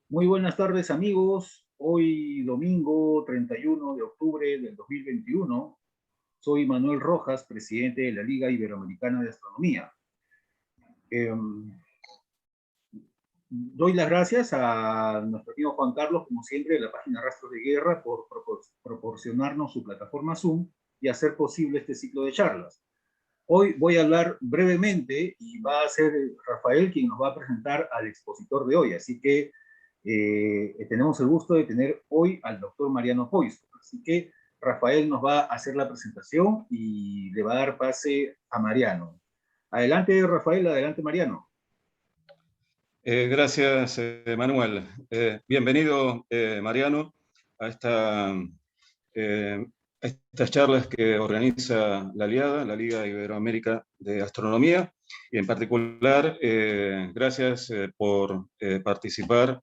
Muy buenas tardes, amigos. Hoy domingo 31 de octubre del 2021. Soy Manuel Rojas, presidente de la Liga Iberoamericana de Astronomía. Eh, Doy las gracias a nuestro amigo Juan Carlos, como siempre, de la página Rastros de Guerra, por proporcionarnos su plataforma Zoom y hacer posible este ciclo de charlas. Hoy voy a hablar brevemente y va a ser Rafael quien nos va a presentar al expositor de hoy. Así que tenemos el gusto de tener hoy al doctor Mariano Poisson. Así que Rafael nos va a hacer la presentación y le va a dar pase a Mariano. Adelante, Rafael, adelante, Mariano. Gracias, Manuel. Bienvenido, Mariano, a eh, estas charlas que organiza la Aliada, la Liga Iberoamérica de Astronomía, y en particular, gracias por participar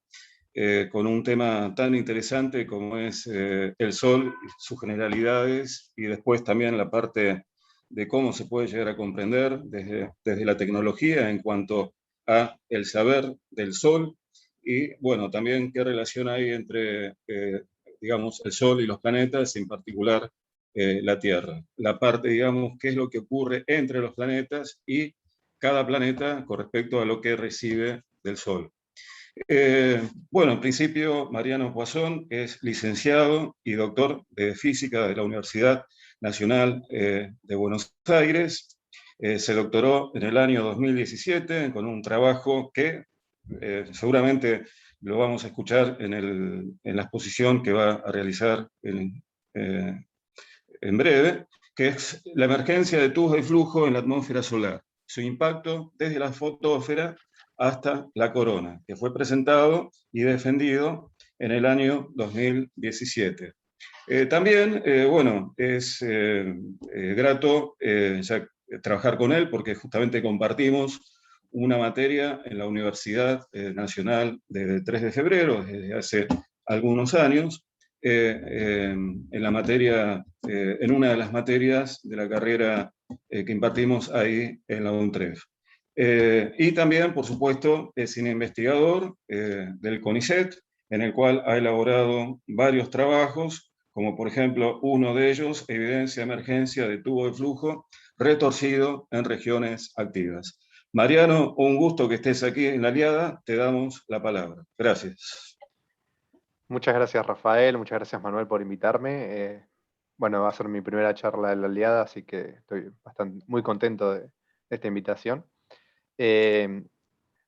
con un tema tan interesante como es el Sol, sus generalidades, y después también la parte de cómo se puede llegar a comprender desde la tecnología en cuanto a el saber del Sol, y bueno, también qué relación hay entre, digamos, el Sol y los planetas, en particular la Tierra. La parte, digamos, qué es lo que ocurre entre los planetas y cada planeta con respecto a lo que recibe del Sol. Bueno, en principio, Mariano Poisson es licenciado y doctor de física de la Universidad Nacional de Buenos Aires. Se doctoró en el año 2017 con un trabajo que seguramente lo vamos a escuchar en la exposición que va a realizar en breve, que es la emergencia de tubos de flujo en la atmósfera solar, su impacto desde la fotosfera hasta la corona, que fue presentado y defendido en el año 2017. También, bueno, es grato ya trabajar con él porque justamente compartimos una materia en la Universidad Nacional de 3 de febrero, desde hace algunos años, en la materia, en una de las materias de la carrera que impartimos ahí en la UNTREF. Y también, por supuesto, es un investigador del CONICET, en el cual ha elaborado varios trabajos, como por ejemplo uno de ellos, evidencia de emergencia de tubo de flujo retorcido en regiones activas. Mariano, un gusto que estés aquí en la Aliada, te damos la palabra. Gracias. Muchas gracias, Rafael, muchas gracias, Manuel, por invitarme. Bueno, va a ser mi primera charla de la Aliada, así que estoy muy contento de esta invitación.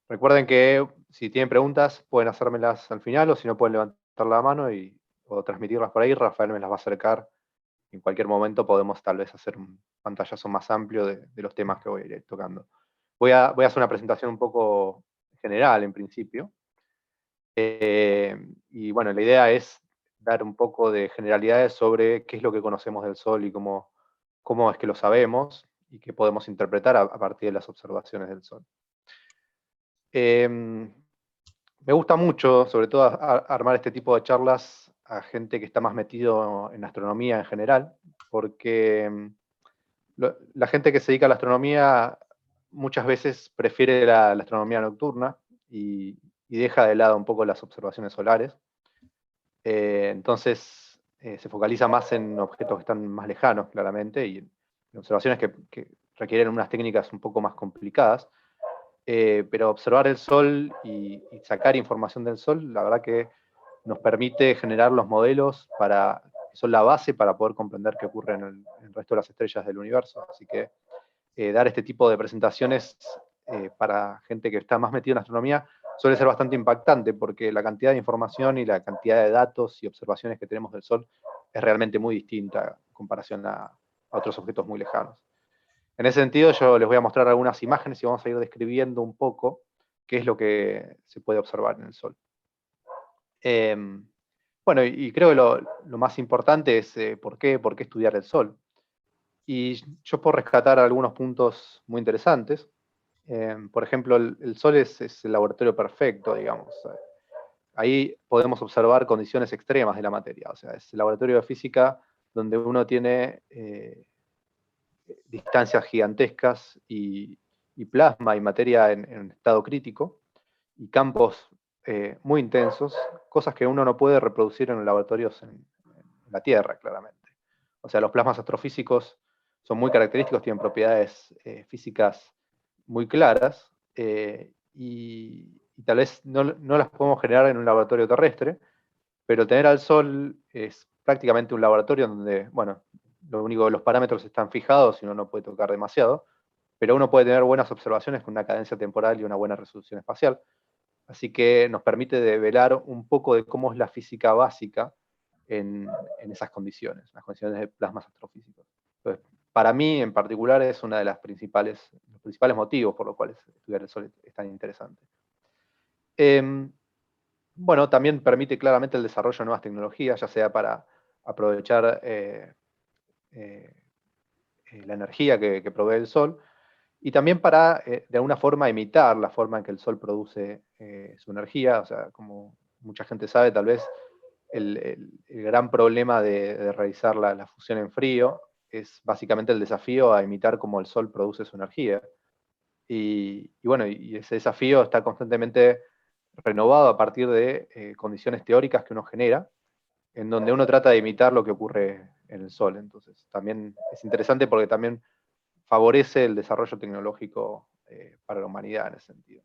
Recuerden que si tienen preguntas pueden hacérmelas al final o si no pueden levantar la mano o transmitirlas por ahí. Rafael me las va a acercar. En cualquier momento podemos tal vez hacer un pantallazo más amplio de los temas que voy a ir tocando. Voy a hacer una presentación un poco general en principio. Y bueno, la idea es dar un poco de generalidades sobre qué es lo que conocemos del Sol y cómo es que lo sabemos y qué podemos interpretar a partir de las observaciones del Sol. Me gusta mucho, sobre todo, armar este tipo de charlas a gente que está más metido en astronomía en general, porque la gente que se dedica a la astronomía muchas veces prefiere la astronomía nocturna y deja de lado un poco las observaciones solares. Entonces se focaliza más en objetos que están más lejanos, claramente, y en observaciones que requieren unas técnicas un poco más complicadas. Pero observar el Sol y sacar información del Sol, la verdad que nos permite generar los modelos que son la base para poder comprender qué ocurre en el resto de las estrellas del universo. Así que dar este tipo de presentaciones para gente que está más metida en astronomía suele ser bastante impactante porque la cantidad de información y la cantidad de datos y observaciones que tenemos del Sol es realmente muy distinta en comparación a otros objetos muy lejanos. En ese sentido, yo les voy a mostrar algunas imágenes y vamos a ir describiendo un poco qué es lo que se puede observar en el Sol. Bueno, y creo que lo más importante es por qué estudiar el Sol. Y yo puedo rescatar algunos puntos muy interesantes. Por ejemplo, el Sol es el laboratorio perfecto, digamos. Ahí podemos observar condiciones extremas de la materia. O sea, es el laboratorio de física donde uno tiene distancias gigantescas y plasma y materia en estado crítico y campos muy intensos, cosas que uno no puede reproducir en laboratorios en la Tierra, claramente. O sea, los plasmas astrofísicos son muy característicos, tienen propiedades físicas muy claras, y tal vez no las podemos generar en un laboratorio terrestre, pero tener al Sol es prácticamente un laboratorio donde, bueno, lo único, los parámetros están fijados y uno no puede tocar demasiado, pero uno puede tener buenas observaciones con una cadencia temporal y una buena resolución espacial. Así que nos permite develar un poco de cómo es la física básica en esas condiciones, las condiciones de plasmas astrofísicos. Entonces, para mí en particular es uno de los principales motivos por los cuales estudiar el Sol es tan interesante. Bueno, también permite claramente el desarrollo de nuevas tecnologías, ya sea para aprovechar la energía que provee el Sol, y también para, de alguna forma, imitar la forma en que el Sol produce su energía. O sea, como mucha gente sabe, tal vez el gran problema de realizar la fusión en frío es básicamente el desafío a imitar cómo el Sol produce su energía. Y bueno, y ese desafío está constantemente renovado a partir de condiciones teóricas que uno genera, en donde uno trata de imitar lo que ocurre en el Sol. Entonces, también es interesante porque también favorece el desarrollo tecnológico para la humanidad en ese sentido.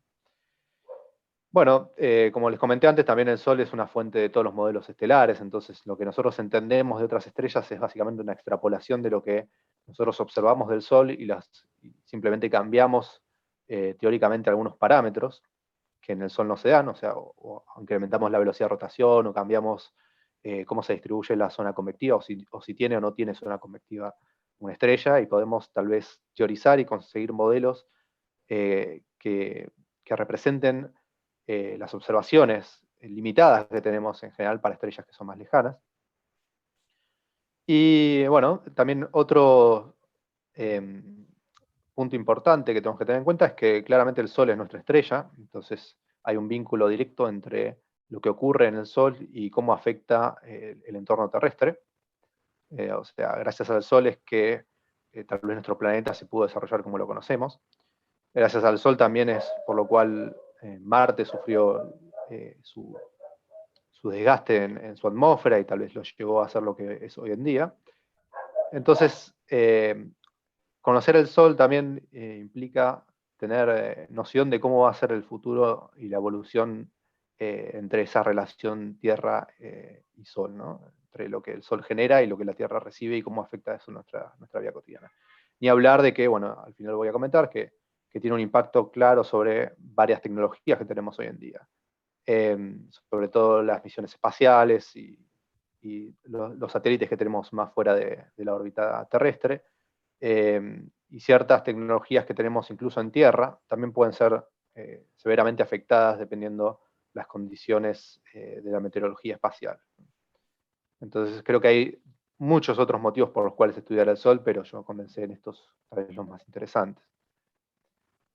Bueno, como les comenté antes, también el Sol es una fuente de todos los modelos estelares, entonces lo que nosotros entendemos de otras estrellas es básicamente una extrapolación de lo que nosotros observamos del Sol y simplemente cambiamos teóricamente algunos parámetros que en el Sol no se dan, o sea, o incrementamos la velocidad de rotación, o cambiamos cómo se distribuye la zona convectiva, o si tiene o no tiene zona convectiva una estrella, y podemos tal vez teorizar y conseguir modelos que representen las observaciones limitadas que tenemos en general para estrellas que son más lejanas. Y bueno, también otro punto importante que tenemos que tener en cuenta es que claramente el Sol es nuestra estrella, entonces hay un vínculo directo entre lo que ocurre en el Sol y cómo afecta el entorno terrestre. O sea, gracias al Sol es que tal vez nuestro planeta se pudo desarrollar como lo conocemos. Gracias al Sol también es por lo cual Marte sufrió su desgaste en su atmósfera y tal vez lo llevó a ser lo que es hoy en día. Entonces, conocer el Sol también implica tener noción de cómo va a ser el futuro y la evolución entre esa relación Tierra y Sol, ¿no? Entre lo que el Sol genera y lo que la Tierra recibe y cómo afecta eso nuestra vida cotidiana. Ni hablar de que, bueno, al final voy a comentar que tiene un impacto claro sobre varias tecnologías que tenemos hoy en día. Sobre todo las misiones espaciales y los satélites que tenemos más fuera de la órbita terrestre, y ciertas tecnologías que tenemos incluso en Tierra también pueden ser severamente afectadas dependiendo las condiciones de la meteorología espacial. Entonces creo que hay muchos otros motivos por los cuales estudiar el Sol, pero yo condensé en estos tal vez los más interesantes.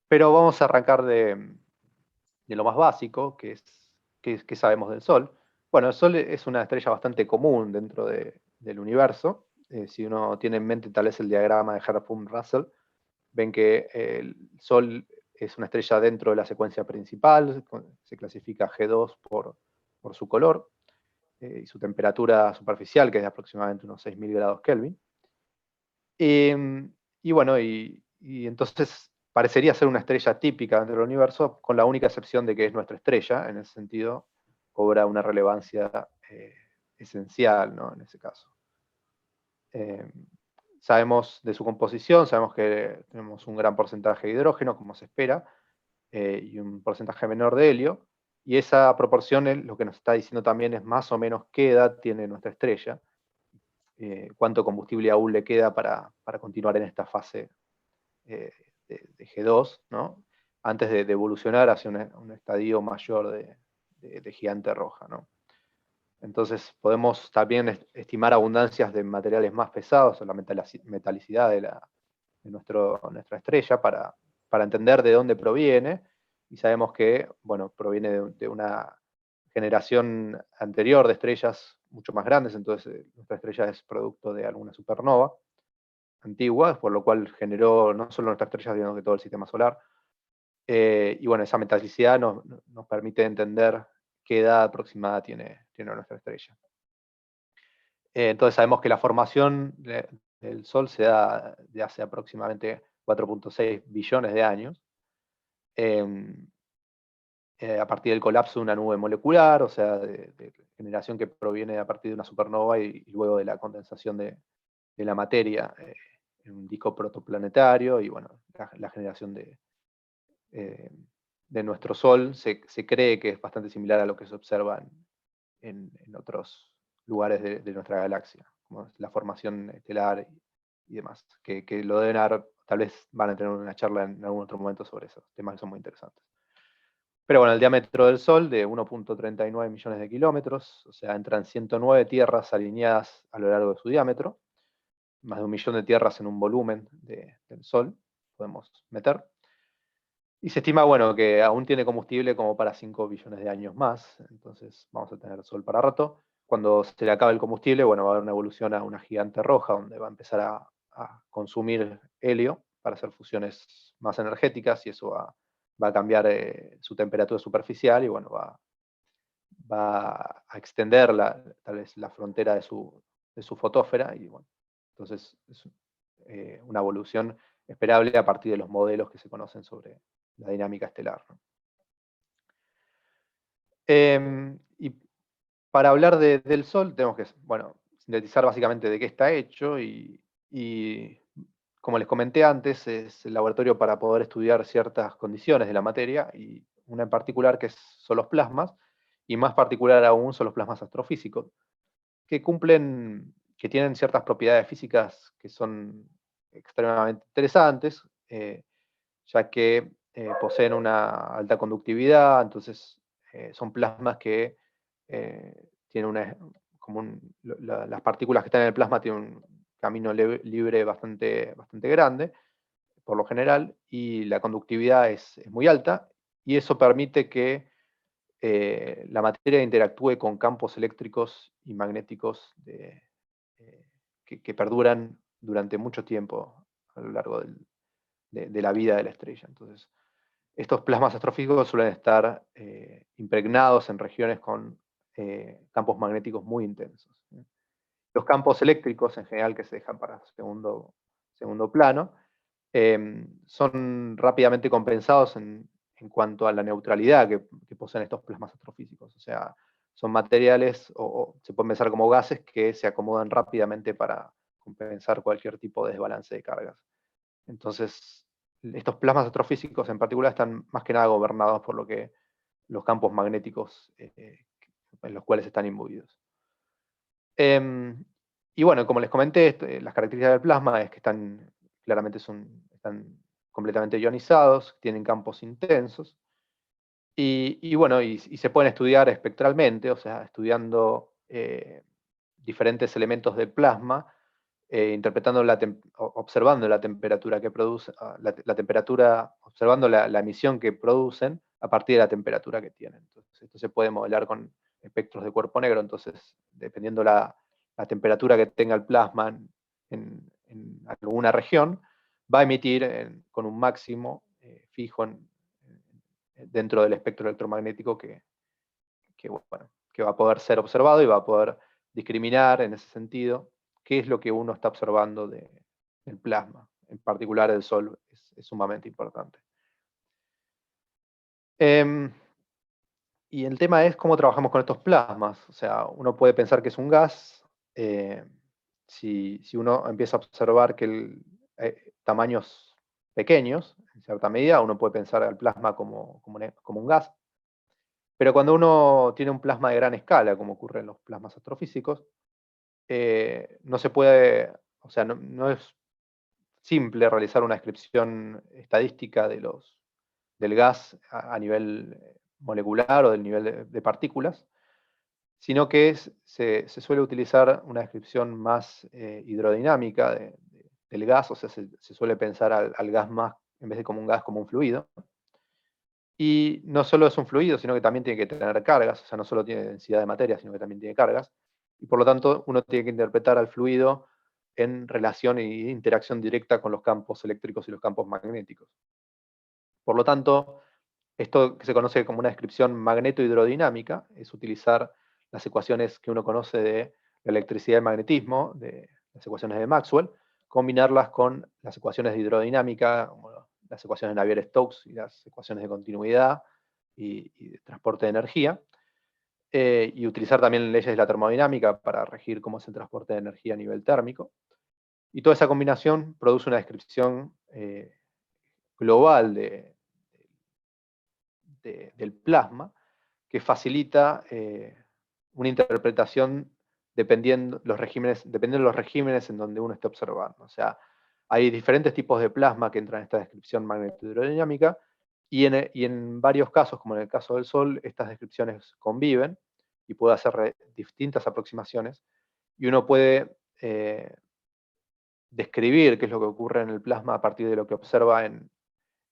Pero vamos a arrancar de lo más básico, que es qué sabemos del Sol. Bueno, el Sol es una estrella bastante común dentro del universo. Si uno tiene en mente tal vez el diagrama de Hertzsprung-Russell, ven que el Sol es una estrella dentro de la secuencia principal, se clasifica G2 por su color y su temperatura superficial, que es de aproximadamente unos 6.000 grados Kelvin. Y bueno, y entonces parecería ser una estrella típica dentro del universo, con la única excepción de que es nuestra estrella, en ese sentido cobra una relevancia esencial, ¿no? En ese caso. Sabemos de su composición, sabemos que tenemos un gran porcentaje de hidrógeno, como se espera, y un porcentaje menor de helio, y esa proporción lo que nos está diciendo también es más o menos qué edad tiene nuestra estrella, cuánto combustible aún le queda para continuar en esta fase de G2, ¿no? Antes de evolucionar hacia un estadio mayor de gigante roja, ¿no? Entonces podemos también estimar abundancias de materiales más pesados, o la metalicidad de nuestra estrella, para entender de dónde proviene, y sabemos que, bueno, proviene de una generación anterior de estrellas mucho más grandes, entonces nuestra estrella es producto de alguna supernova antigua, por lo cual generó no solo nuestra estrella, sino que todo el sistema solar. Y bueno, esa metalicidad nos permite entender qué edad aproximada tiene nuestra estrella. Entonces sabemos que la formación del Sol se da de hace aproximadamente 4.6 billones de años, a partir del colapso de una nube molecular, o sea, de generación que proviene a partir de una supernova y luego de la condensación de la materia en un disco protoplanetario, y bueno, la generación de nuestro Sol se cree que es bastante similar a lo que se observa en otros lugares de nuestra galaxia, como la formación estelar y demás, que lo deben haber, tal vez van a tener una charla en algún otro momento sobre esos temas que son muy interesantes. Pero bueno, el diámetro del Sol de 1.39 millones de kilómetros, o sea, entran 109 tierras alineadas a lo largo de su diámetro, más de 1 millón de tierras en un volumen del Sol, podemos meter. Y se estima, bueno, que aún tiene combustible como para 5 billones de años más, entonces vamos a tener Sol para rato. Cuando se le acabe el combustible, bueno, va a haber una evolución a una gigante roja, donde va a empezar a consumir helio para hacer fusiones más energéticas, y eso va a cambiar su temperatura superficial, y bueno, va a extender tal vez la frontera de su fotósfera, y bueno, entonces es una evolución esperable a partir de los modelos que se conocen sobre la dinámica estelar, ¿no? Y para hablar del Sol tenemos que, bueno, sintetizar básicamente de qué está hecho, y como les comenté antes, es el laboratorio para poder estudiar ciertas condiciones de la materia, y una en particular que son los plasmas, y más particular aún son los plasmas astrofísicos, que tienen ciertas propiedades físicas que son extremadamente interesantes, ya que poseen una alta conductividad. Entonces son plasmas que tienen las partículas que están en el plasma tienen un camino libre bastante grande, por lo general, y la conductividad es muy alta, y eso permite que la materia interactúe con campos eléctricos y magnéticos que perduran durante mucho tiempo a lo largo de la vida de la estrella. Entonces, estos plasmas astrofísicos suelen estar impregnados en regiones con campos magnéticos muy intensos. Los campos eléctricos, en general, que se dejan para segundo plano, son rápidamente compensados en cuanto a la neutralidad que poseen estos plasmas astrofísicos. O sea, son materiales, o se pueden pensar como gases, que se acomodan rápidamente para compensar cualquier tipo de desbalance de cargas. Entonces, estos plasmas astrofísicos en particular están más que nada gobernados por los campos magnéticos en los cuales están imbuidos. Y bueno, como les comenté, las características del plasma es que claramente están completamente ionizados, tienen campos intensos, y bueno, y se pueden estudiar espectralmente, o sea, estudiando diferentes elementos del plasma, observando la temperatura que produce, la temperatura, observando la emisión que producen a partir de la temperatura que tienen. Entonces, esto se puede modelar con espectros de cuerpo negro. Entonces, dependiendo la temperatura que tenga el plasma en alguna región, va a emitir con un máximo fijo dentro del espectro electromagnético que va a poder ser observado, y va a poder discriminar en ese sentido qué es lo que uno está observando del plasma. En particular, el Sol es sumamente importante. Y el tema es cómo trabajamos con estos plasmas. O sea, uno puede pensar que es un gas. Si uno empieza a observar que tamaños pequeños, en cierta medida, uno puede pensar al plasma como un gas. Pero cuando uno tiene un plasma de gran escala, como ocurre en los plasmas astrofísicos, no se puede, o sea, no es simple realizar una descripción estadística del gas a nivel molecular o del nivel de partículas, sino que se suele utilizar una descripción más hidrodinámica del gas. O sea, se suele pensar al gas más, en vez de como un gas, como un fluido. Y no solo es un fluido, sino que también tiene que tener cargas. O sea, no solo tiene densidad de materia, sino que también tiene cargas. Y por lo tanto, uno tiene que interpretar al fluido en relación e interacción directa con los campos eléctricos y los campos magnéticos. Por lo tanto, Esto que se conoce como una descripción magneto-hidrodinámica es utilizar las ecuaciones que uno conoce de la electricidad y el magnetismo, de las ecuaciones de Maxwell, combinarlas con las ecuaciones de hidrodinámica, como las ecuaciones de Navier-Stokes y las ecuaciones de continuidad y de transporte de energía, y utilizar también leyes de la termodinámica para regir cómo es el transporte de energía a nivel térmico. Y toda esa combinación produce una descripción global del plasma que facilita una interpretación dependiendo de los regímenes en donde uno esté observando. O sea, hay diferentes tipos de plasma que entran en esta descripción magneto-hidrodinámica, y en varios casos, como en el caso del Sol, estas descripciones conviven y puede hacer distintas aproximaciones, y uno puede describir qué es lo que ocurre en el plasma a partir de lo que observa en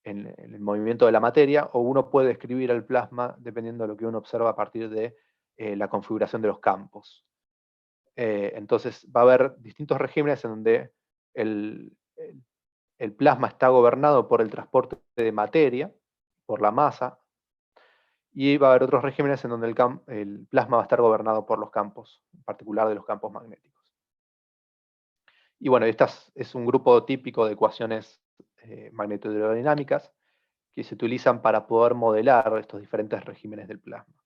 el movimiento de la materia, o uno puede describir el plasma dependiendo de lo que uno observa a partir de la configuración de los campos. Entonces va a haber distintos regímenes en donde el plasma está gobernado por el transporte de materia, por la masa, y va a haber otros regímenes en donde el plasma va a estar gobernado por los campos, en particular de los campos magnéticos. Y bueno, este es un grupo típico de ecuaciones magnetohidrodinámicas que se utilizan para poder modelar estos diferentes regímenes del plasma.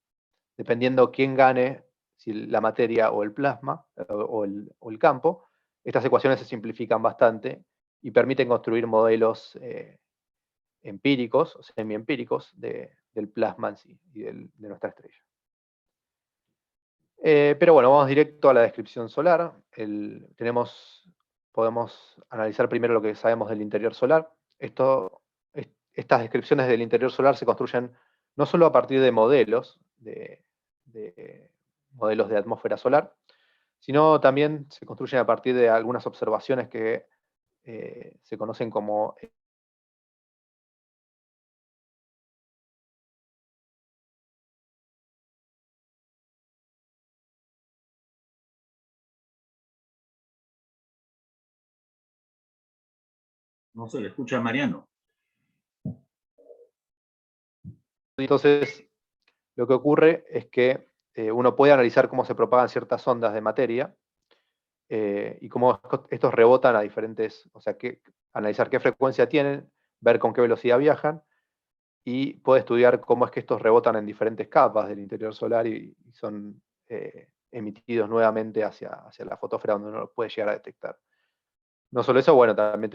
Dependiendo quién gane, si la materia o el plasma, o el campo, estas ecuaciones se simplifican bastante y permiten construir modelos empíricos o semiempíricos del plasma en sí y de nuestra estrella. Pero bueno, vamos directo a la descripción solar. Podemos analizar primero lo que sabemos del interior solar. Estas descripciones del interior solar se construyen no solo a partir de modelos, de modelos de atmósfera solar, sino también se construyen a partir de algunas observaciones que se conocen como No se le escucha a Mariano. Entonces, lo que ocurre es que uno puede analizar cómo se propagan ciertas ondas de materia y cómo estos rebotan a diferentes, o sea, analizar qué frecuencia tienen, ver con qué velocidad viajan, y puede estudiar cómo es que estos rebotan en diferentes capas del interior solar y son emitidos nuevamente hacia la fotosfera, donde uno los puede llegar a detectar. No solo eso, bueno, también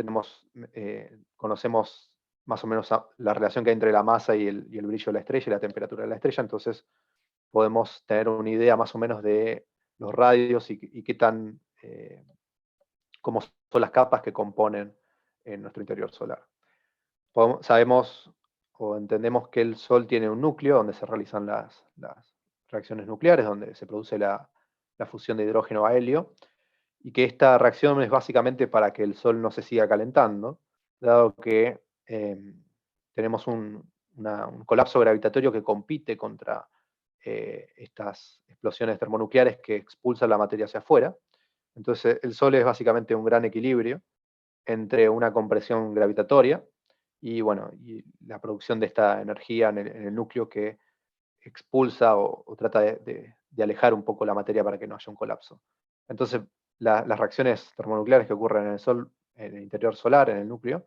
conocemos más o menos la relación que hay entre la masa y el brillo de la estrella y la temperatura de la estrella, entonces podemos tener una idea más o menos de los radios y qué tan, cómo son las capas que componen nuestro interior solar. Sabemos o entendemos que el Sol tiene un núcleo donde se realizan las reacciones nucleares, donde se produce la fusión de hidrógeno a helio, y que esta reacción es básicamente para que el Sol no se siga calentando, dado que tenemos un colapso gravitatorio que compite contra estas explosiones termonucleares que expulsan la materia hacia afuera. Entonces el Sol es básicamente un gran equilibrio entre una compresión gravitatoria y, bueno, y la producción de esta energía en el núcleo que expulsa o trata de alejar un poco la materia para que no haya un colapso. Entonces, las reacciones termonucleares que ocurren en el Sol, en el interior solar, en el núcleo,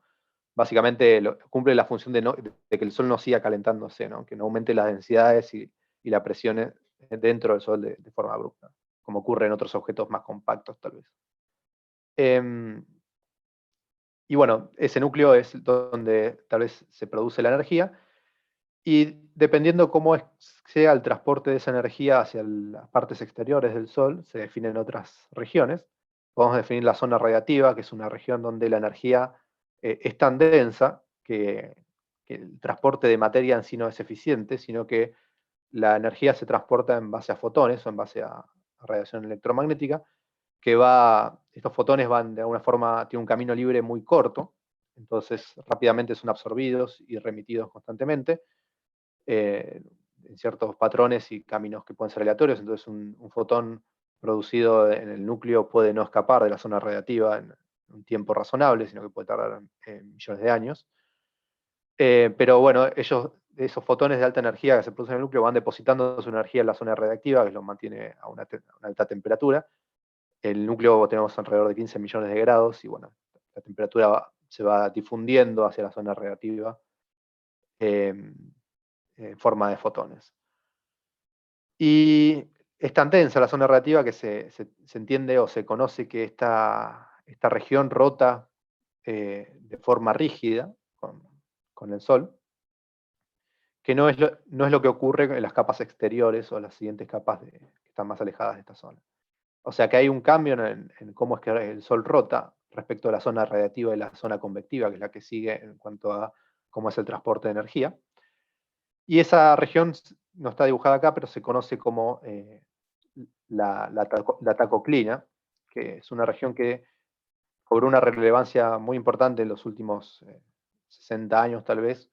básicamente cumple la función de que el Sol no siga calentándose, ¿no? Que no aumente las densidades y la presión dentro del Sol de forma abrupta, como ocurre en otros objetos más compactos, tal vez. Y bueno, ese núcleo es donde tal vez se produce la energía, y dependiendo cómo sea el transporte de esa energía hacia las partes exteriores del Sol, se definen otras regiones. Podemos definir la zona radiativa, que es una región donde la energía es tan densa que el transporte de materia en sí no es eficiente, sino que la energía se transporta en base a fotones o en base a radiación electromagnética, estos fotones van de alguna forma, tienen un camino libre muy corto, entonces rápidamente son absorbidos y remitidos constantemente en ciertos patrones y caminos que pueden ser aleatorios. Entonces un fotón producido en el núcleo puede no escapar de la zona radiativa en un tiempo razonable, sino que puede tardar millones de años. Pero bueno, ellos esos fotones de alta energía que se producen en el núcleo van depositando su energía en la zona radiactiva, que lo mantiene a una alta temperatura. El núcleo tenemos alrededor de 15 millones de grados y bueno, la temperatura se va difundiendo hacia la zona radiactiva en forma de fotones. Y es tan densa la zona radiactiva que se entiende o se conoce que esta región rota de forma rígida con el Sol, que no es lo que ocurre en las capas exteriores o las siguientes capas que están más alejadas de esta zona. O sea que hay un cambio en cómo es que el Sol rota respecto a la zona radiactiva y la zona convectiva, que es la que sigue en cuanto a cómo es el transporte de energía. Y esa región no está dibujada acá, pero se conoce como la tacoclina, que es una región que cobró una relevancia muy importante en los últimos 60 años tal vez,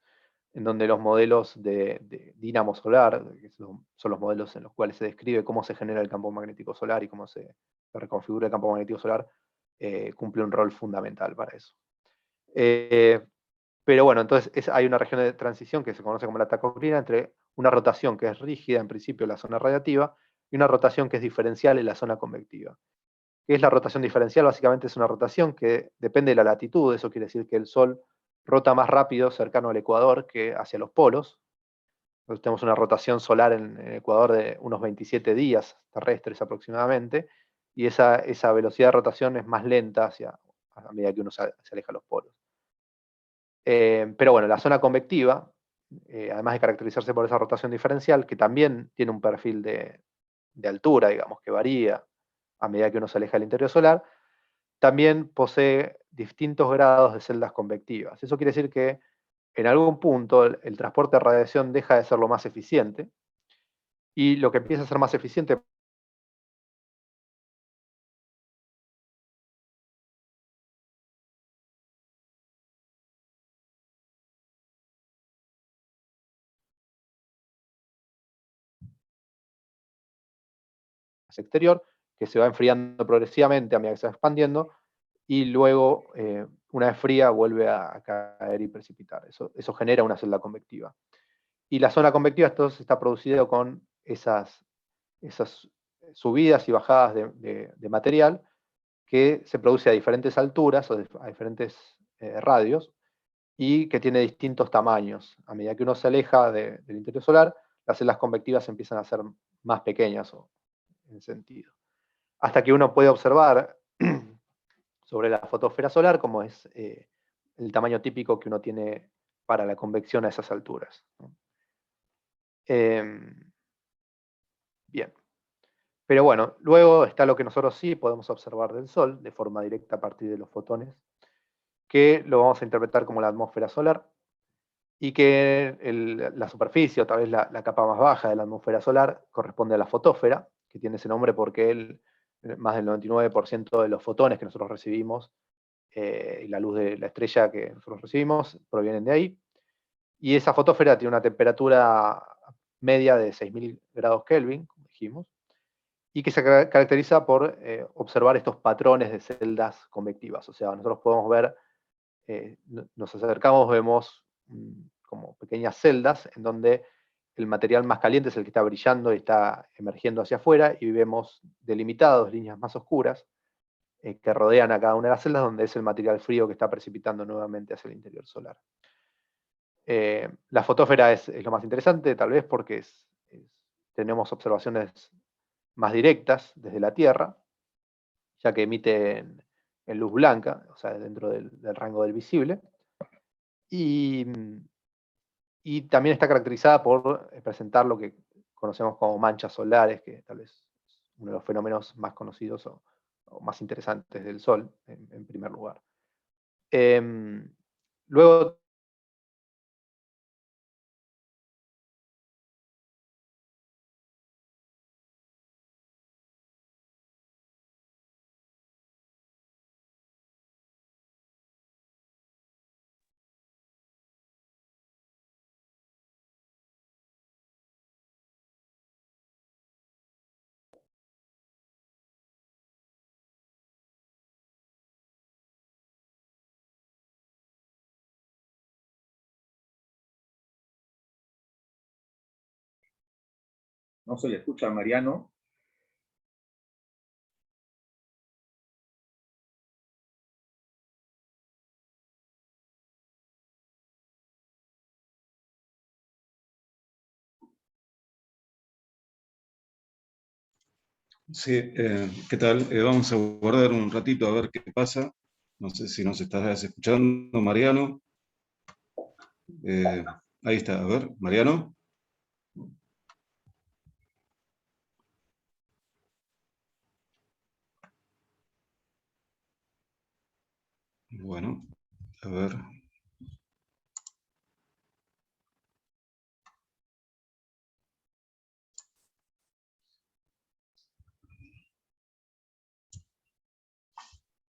en donde los modelos de dínamo solar, que son los modelos en los cuales se describe cómo se genera el campo magnético solar y cómo se reconfigura el campo magnético solar, cumple un rol fundamental para eso. Pero bueno, entonces hay una región de transición que se conoce como la tacoclina entre una rotación que es rígida en principio en la zona radiactiva y una rotación que es diferencial en la zona convectiva. ¿Qué es la rotación diferencial? Básicamente es una rotación que depende de la latitud, eso quiere decir que el Sol rota más rápido cercano al ecuador que hacia los polos. Entonces tenemos una rotación solar en el ecuador de unos 27 días terrestres aproximadamente, y esa velocidad de rotación es más lenta a medida que uno se aleja de los polos. Pero bueno, la zona convectiva, además de caracterizarse por esa rotación diferencial, que también tiene un perfil de altura, digamos, que varía a medida que uno se aleja del interior solar, también posee distintos grados de celdas convectivas. Eso quiere decir que en algún punto el transporte de radiación deja de ser lo más eficiente, y lo que empieza a ser más eficiente exterior, que se va enfriando progresivamente a medida que se va expandiendo, y luego, una vez fría, vuelve a caer y precipitar. Eso genera una celda convectiva. Y la zona convectiva entonces está producida con esas subidas y bajadas de material que se produce a diferentes alturas o a diferentes radios, y que tiene distintos tamaños. A medida que uno se aleja del interior solar, las celdas convectivas empiezan a ser más pequeñas en sentido. Hasta que uno puede observar sobre la fotosfera solar cómo es el tamaño típico que uno tiene para la convección a esas alturas, ¿no? Bien. Pero bueno, luego está lo que nosotros sí podemos observar del Sol de forma directa a partir de los fotones, que lo vamos a interpretar como la atmósfera solar, y que la superficie, o tal vez la capa más baja de la atmósfera solar, corresponde a la fotósfera, que tiene ese nombre porque más del 99% de los fotones que nosotros recibimos y la luz de la estrella que nosotros recibimos provienen de ahí. Y esa fotósfera tiene una temperatura media de 6000 grados Kelvin, como dijimos, y que se caracteriza por observar estos patrones de celdas convectivas. O sea, nosotros podemos ver, nos acercamos, vemos como pequeñas celdas en donde el material más caliente es el que está brillando y está emergiendo hacia afuera, y vemos delimitados líneas más oscuras que rodean a cada una de las celdas, donde es el material frío que está precipitando nuevamente hacia el interior solar. La fotósfera es lo más interesante, tal vez porque tenemos observaciones más directas desde la Tierra, ya que emite en luz blanca, o sea, dentro del rango del visible, y también está caracterizada por presentar lo que conocemos como manchas solares, que tal vez es uno de los fenómenos más conocidos o más interesantes del Sol, en primer lugar. Luego No se le escucha a Mariano. Sí, ¿qué tal? Vamos a guardar un ratito a ver qué pasa. No sé si nos estás escuchando, Mariano. Eh, Ahí está, a ver, Mariano. Bueno, a ver.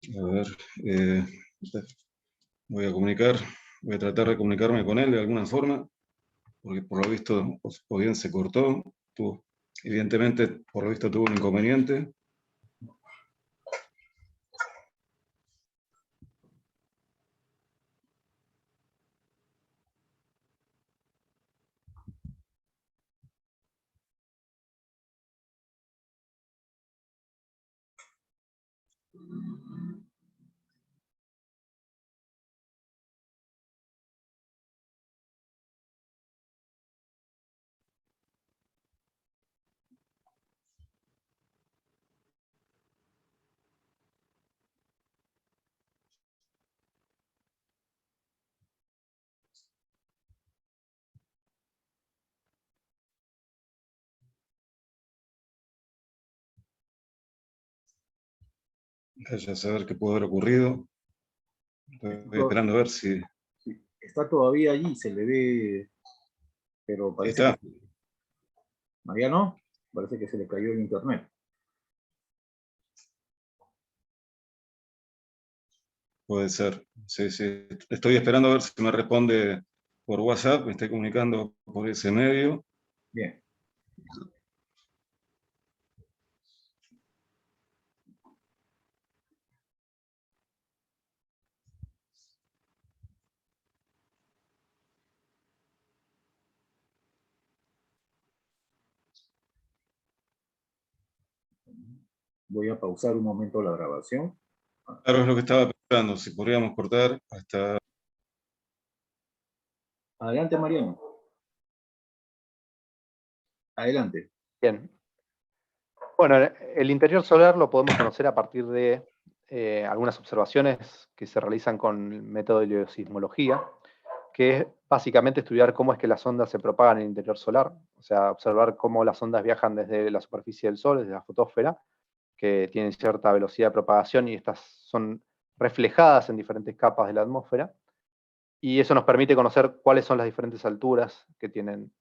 A ver, eh, voy a comunicar, voy a tratar de comunicarme con él de alguna forma, porque por lo visto, o bien se cortó, evidentemente, por lo visto tuvo un inconveniente. Vaya a saber qué puede haber ocurrido. Estoy esperando a ver si... Sí, está todavía allí, se le ve, pero Ahí parece que está, Mariano, parece que se le cayó el internet. puede ser. Sí, sí. Estoy esperando a ver si me responde por WhatsApp, me estoy comunicando por ese medio. Bien. Voy a pausar un momento la grabación. Claro, es lo que estaba pensando, si podríamos cortar hasta... Adelante, Mariano. Adelante. Bien. Bueno, el interior solar lo podemos conocer a partir de algunas observaciones que se realizan con el método de heliosismología, que es básicamente estudiar cómo es que las ondas se propagan en el interior solar, o sea, observar cómo las ondas viajan desde la superficie del Sol, desde la fotosfera, que tienen cierta velocidad de propagación y estas son reflejadas en diferentes capas de la atmósfera, y eso nos permite conocer cuáles son las diferentes alturas que tienen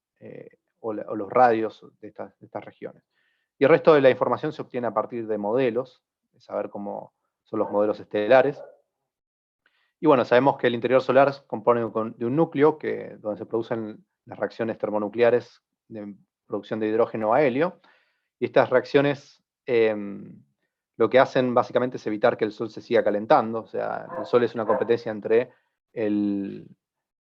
o los radios de estas regiones. Y el resto de la información se obtiene a partir de modelos, de saber cómo son los modelos estelares. Y bueno, sabemos que el interior solar se compone de un núcleo donde se producen las reacciones termonucleares de producción de hidrógeno a helio. Y estas reacciones lo que hacen básicamente es evitar que el Sol se siga calentando. O sea, el Sol es una competencia entre el,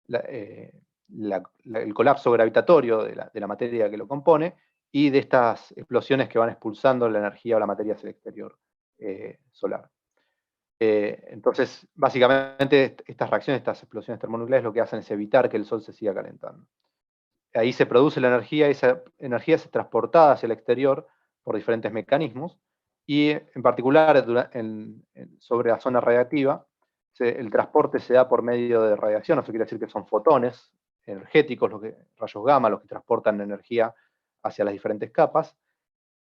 el colapso gravitatorio de la materia que lo compone y de estas explosiones que van expulsando la energía o la materia hacia el exterior solar. Entonces, básicamente, estas reacciones, estas explosiones termonucleares, lo que hacen es evitar que el Sol se siga calentando. Ahí se produce la energía, y esa energía es transportada hacia el exterior por diferentes mecanismos, y en particular sobre la zona radiactiva, el transporte se da por medio de radiación, eso quiere decir que son fotones energéticos, rayos gamma, los que transportan energía hacia las diferentes capas,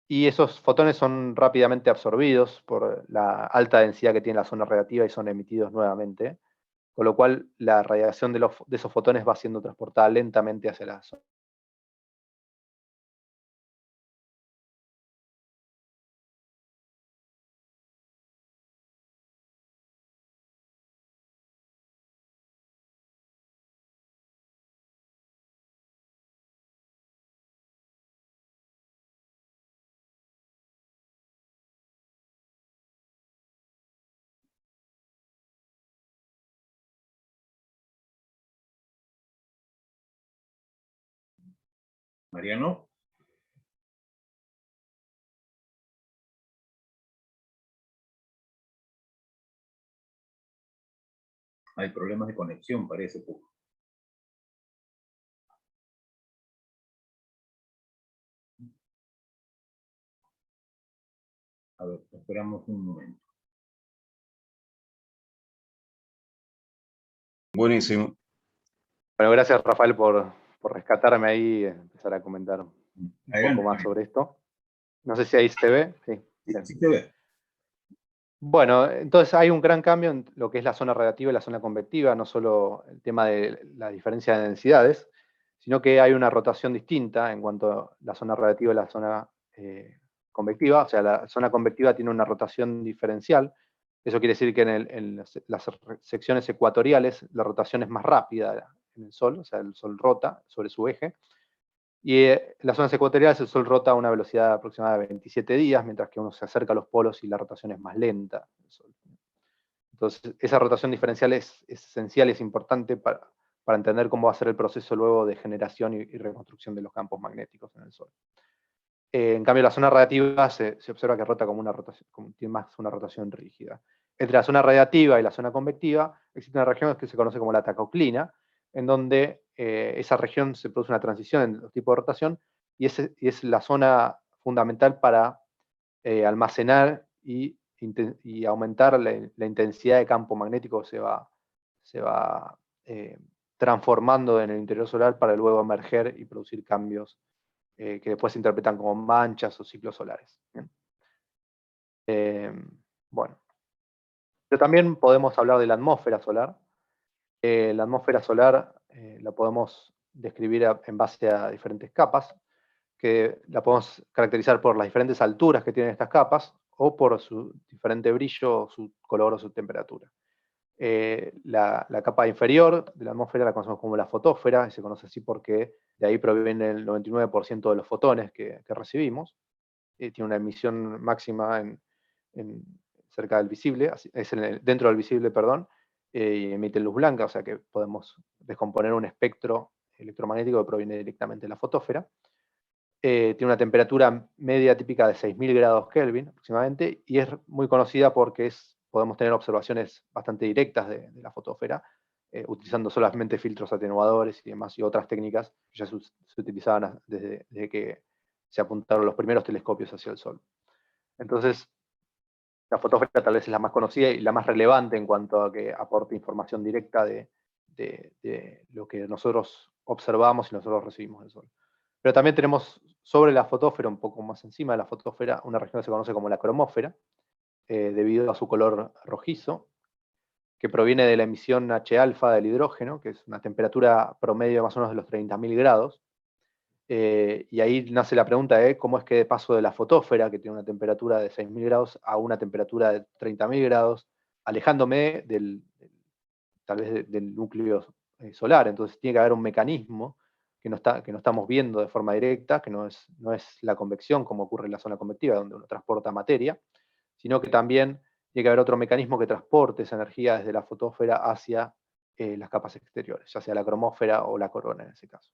y esos fotones son rápidamente absorbidos por la alta densidad que tiene la zona radiactiva y son emitidos nuevamente, con lo cual la radiación de esos fotones va siendo transportada lentamente hacia la zona. Mariano. Hay problemas de conexión, parece. A ver, esperamos un momento. Buenísimo. Bueno, gracias Rafael por rescatarme ahí y empezar a comentar un Adelante, poco más sobre esto. No sé si ahí se ve. Sí, bien. sí te ve. Bueno, entonces hay un gran cambio en lo que es la zona radiativa y la zona convectiva, no solo el tema de la diferencia de densidades, sino que hay una rotación distinta en cuanto a la zona radiativa y la zona convectiva. O sea, la zona convectiva tiene una rotación diferencial. Eso quiere decir que en las secciones ecuatoriales la rotación es más rápida en el Sol, o sea, el Sol rota sobre su eje. Y en las zonas ecuatoriales el Sol rota a una velocidad aproximada de 27 días, mientras que uno se acerca a los polos y la rotación es más lenta del Sol. Entonces, esa rotación diferencial es esencial y es importante para entender cómo va a ser el proceso luego de generación y reconstrucción de los campos magnéticos en el Sol. En cambio, la zona radiativa se observa que rota como tiene más una rotación rígida. Entre la zona radiativa y la zona convectiva existe una región que se conoce como la tacoclina, en donde esa región se produce una transición en los tipos de rotación y es la zona fundamental para almacenar y aumentar la intensidad de campo magnético que se va transformando en el interior solar para luego emerger y producir cambios que después se interpretan como manchas o ciclos solares. Bueno, pero también podemos hablar de la atmósfera solar. La atmósfera solar la podemos describir en base a diferentes capas, que la podemos caracterizar por las diferentes alturas que tienen estas capas o por su diferente brillo, su color o su temperatura. La capa inferior de la atmósfera la conocemos como la fotósfera, y se conoce así porque de ahí proviene el 99% de los fotones que recibimos. Tiene una emisión máxima cerca del visible, dentro del visible, perdón, y emite luz blanca, o sea que podemos descomponer un espectro electromagnético que proviene directamente de la fotósfera. Tiene una temperatura media típica de 6.000 grados Kelvin aproximadamente, y es muy conocida porque podemos tener observaciones bastante directas de la fotósfera, utilizando solamente filtros atenuadores y demás, y otras técnicas que ya se utilizaban desde que se apuntaron los primeros telescopios hacia el Sol. Entonces, la fotósfera tal vez es la más conocida y la más relevante en cuanto a que aporte información directa de lo que nosotros observamos y nosotros recibimos del Sol. Pero también tenemos sobre la fotósfera, un poco más encima de la fotósfera, una región que se conoce como la cromósfera, debido a su color rojizo, que proviene de la emisión H-alfa del hidrógeno, que es una temperatura promedio más o menos de los 30.000 grados. Y ahí nace la pregunta de cómo es que paso de la fotósfera, que tiene una temperatura de 6.000 grados, a una temperatura de 30.000 grados, alejándome tal vez del núcleo solar. Entonces tiene que haber un mecanismo que no estamos viendo de forma directa, que no es la convección como ocurre en la zona convectiva, donde uno transporta materia, sino que también tiene que haber otro mecanismo que transporte esa energía desde la fotósfera hacia las capas exteriores, ya sea la cromósfera o la corona en ese caso.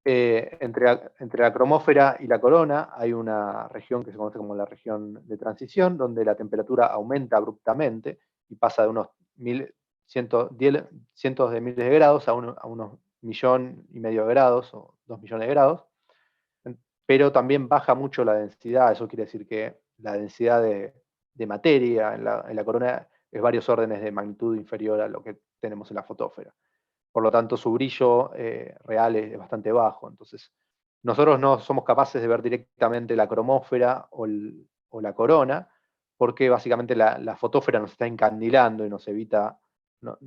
Entre la cromósfera y la corona hay una región que se conoce como la región de transición, donde la temperatura aumenta abruptamente y pasa de unos cientos de miles de grados a unos 1,5 millones de grados o 2 millones de grados, pero también baja mucho la densidad. Eso quiere decir que la densidad de materia en la corona es varios órdenes de magnitud inferior a lo que tenemos en la fotósfera. Por lo tanto, su brillo real es bastante bajo. Entonces, nosotros no somos capaces de ver directamente la cromósfera o la corona, porque básicamente la fotósfera nos está encandilando y nos evita, no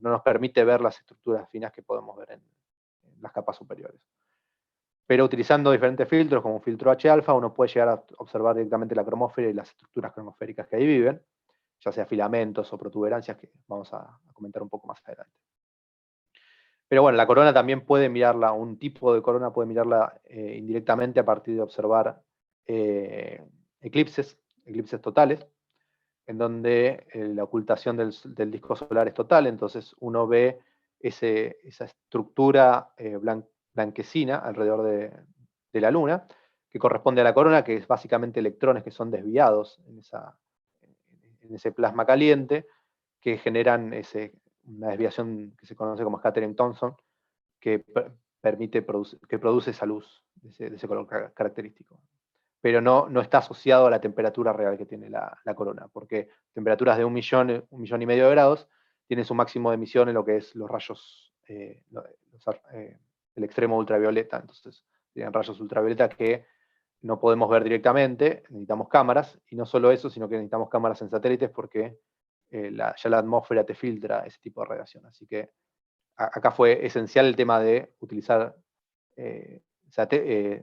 nos permite ver las estructuras finas que podemos ver en las capas superiores. Pero utilizando diferentes filtros, como un filtro H-alfa, uno puede llegar a observar directamente la cromósfera y las estructuras cromosféricas que ahí viven, ya sea filamentos o protuberancias, que vamos a comentar un poco más adelante. Pero bueno, la corona también puede mirarla, un tipo de corona puede mirarla indirectamente a partir de observar eclipses totales, en donde la ocultación del disco solar es total. Entonces uno ve esa estructura blanquecina alrededor de la Luna, que corresponde a la corona, que es básicamente electrones que son desviados en ese plasma caliente, que generan una desviación que se conoce como scattering Thomson, que produce esa luz de ese color característico. Pero no está asociado a la temperatura real que tiene la corona, porque temperaturas de 1,5 millones de grados tienen su máximo de emisión en lo que es los rayos, el extremo ultravioleta. Entonces, serían rayos ultravioleta que no podemos ver directamente, necesitamos cámaras, y no solo eso, sino que necesitamos cámaras en satélites porque ya la atmósfera te filtra ese tipo de radiación. Así que acá fue esencial el tema de utilizar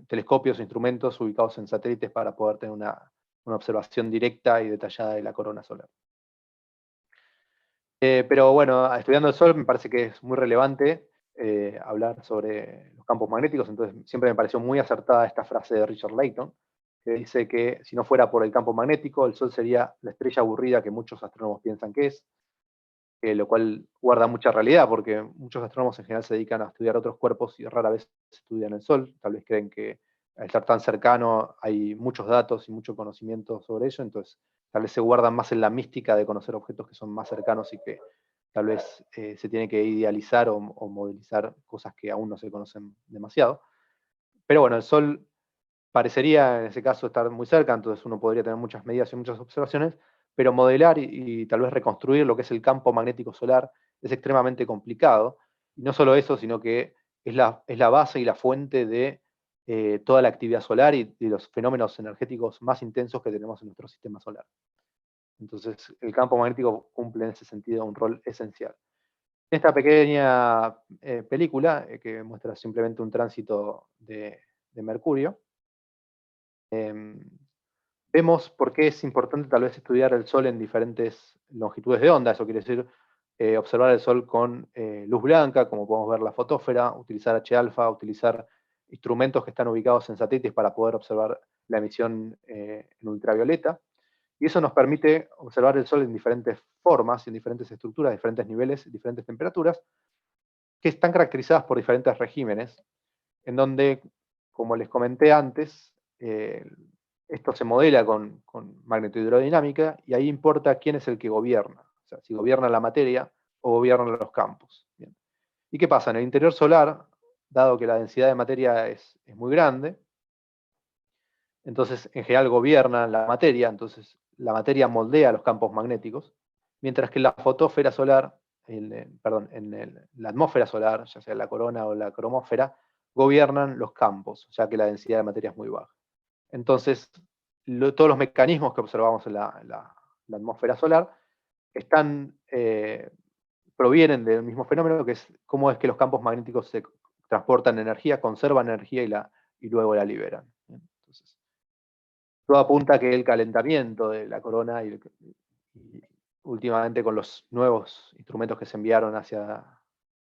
telescopios o instrumentos ubicados en satélites para poder tener una observación directa y detallada de la corona solar. Pero bueno, estudiando el Sol me parece que es muy relevante hablar sobre los campos magnéticos, entonces siempre me pareció muy acertada esta frase de Richard Layton, que dice que si no fuera por el campo magnético, el Sol sería la estrella aburrida que muchos astrónomos piensan que es, lo cual guarda mucha realidad, porque muchos astrónomos en general se dedican a estudiar otros cuerpos y rara vez estudian el Sol. Tal vez creen que al estar tan cercano hay muchos datos y mucho conocimiento sobre ello, entonces tal vez se guardan más en la mística de conocer objetos que son más cercanos y que tal vez se tiene que idealizar o modelizar cosas que aún no se conocen demasiado. Pero bueno, el Sol parecería en ese caso estar muy cerca, entonces uno podría tener muchas medidas y muchas observaciones, pero modelar y tal vez reconstruir lo que es el campo magnético solar es extremadamente complicado. Y no solo eso, sino que es la base y la fuente de toda la actividad solar y los fenómenos energéticos más intensos que tenemos en nuestro sistema solar. Entonces, el campo magnético cumple en ese sentido un rol esencial. Esta pequeña película, que muestra simplemente un tránsito de Mercurio, vemos por qué es importante tal vez estudiar el Sol en diferentes longitudes de onda. Eso quiere decir observar el Sol con luz blanca, como podemos ver la fotósfera, utilizar H-alfa, utilizar instrumentos que están ubicados en satélites para poder observar la emisión en ultravioleta. Y eso nos permite observar el Sol en diferentes formas, en diferentes estructuras, diferentes niveles, diferentes temperaturas, que están caracterizadas por diferentes regímenes, en donde, como les comenté antes, esto se modela con magnetohidrodinámica, y ahí importa quién es el que gobierna. O sea, si gobierna la materia o gobiernan los campos. Bien. ¿Y qué pasa? En el interior solar, dado que la densidad de materia es muy grande, entonces en general gobierna la materia, entonces la materia moldea los campos magnéticos, mientras que en la fotósfera solar, en la atmósfera solar, ya sea la corona o la cromósfera, gobiernan los campos, ya que la densidad de materia es muy baja. Entonces, todos los mecanismos que observamos en la atmósfera solar provienen del mismo fenómeno, que es cómo es que los campos magnéticos se transportan energía, conservan energía y luego la liberan. Entonces, todo apunta a que el calentamiento de la corona y últimamente con los nuevos instrumentos que se enviaron hacia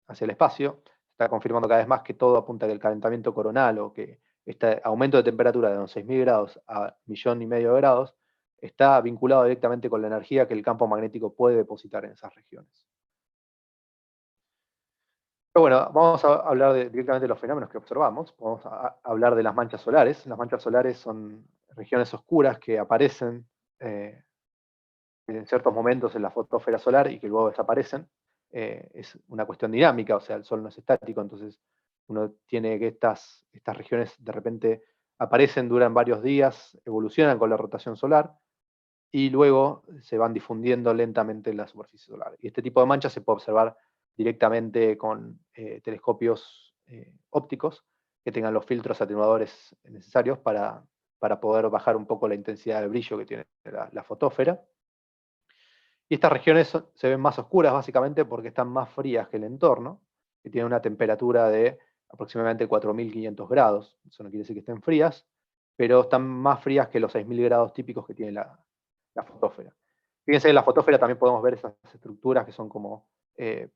el espacio, está confirmando cada vez más que todo apunta a que el calentamiento coronal, o que este aumento de temperatura de unos 6.000 grados a 1,5 millones de grados está vinculado directamente con la energía que el campo magnético puede depositar en esas regiones. Pero bueno, vamos a hablar directamente de los fenómenos que observamos. Vamos a hablar de las manchas solares. Las manchas solares son regiones oscuras que aparecen en ciertos momentos en la fotósfera solar y que luego desaparecen. Es una cuestión dinámica, o sea, el Sol no es estático, entonces uno tiene que estas regiones de repente aparecen, duran varios días, evolucionan con la rotación solar y luego se van difundiendo lentamente en la superficie solar. Y este tipo de manchas se puede observar directamente con telescopios ópticos que tengan los filtros atenuadores necesarios para poder bajar un poco la intensidad de brillo que tiene la fotósfera. Y estas regiones se ven más oscuras básicamente porque están más frías que el entorno, que tiene una temperatura de aproximadamente 4.500 grados. Eso no quiere decir que estén frías, pero están más frías que los 6.000 grados típicos que tiene la fotósfera. Fíjense, en la fotósfera también podemos ver esas estructuras que son como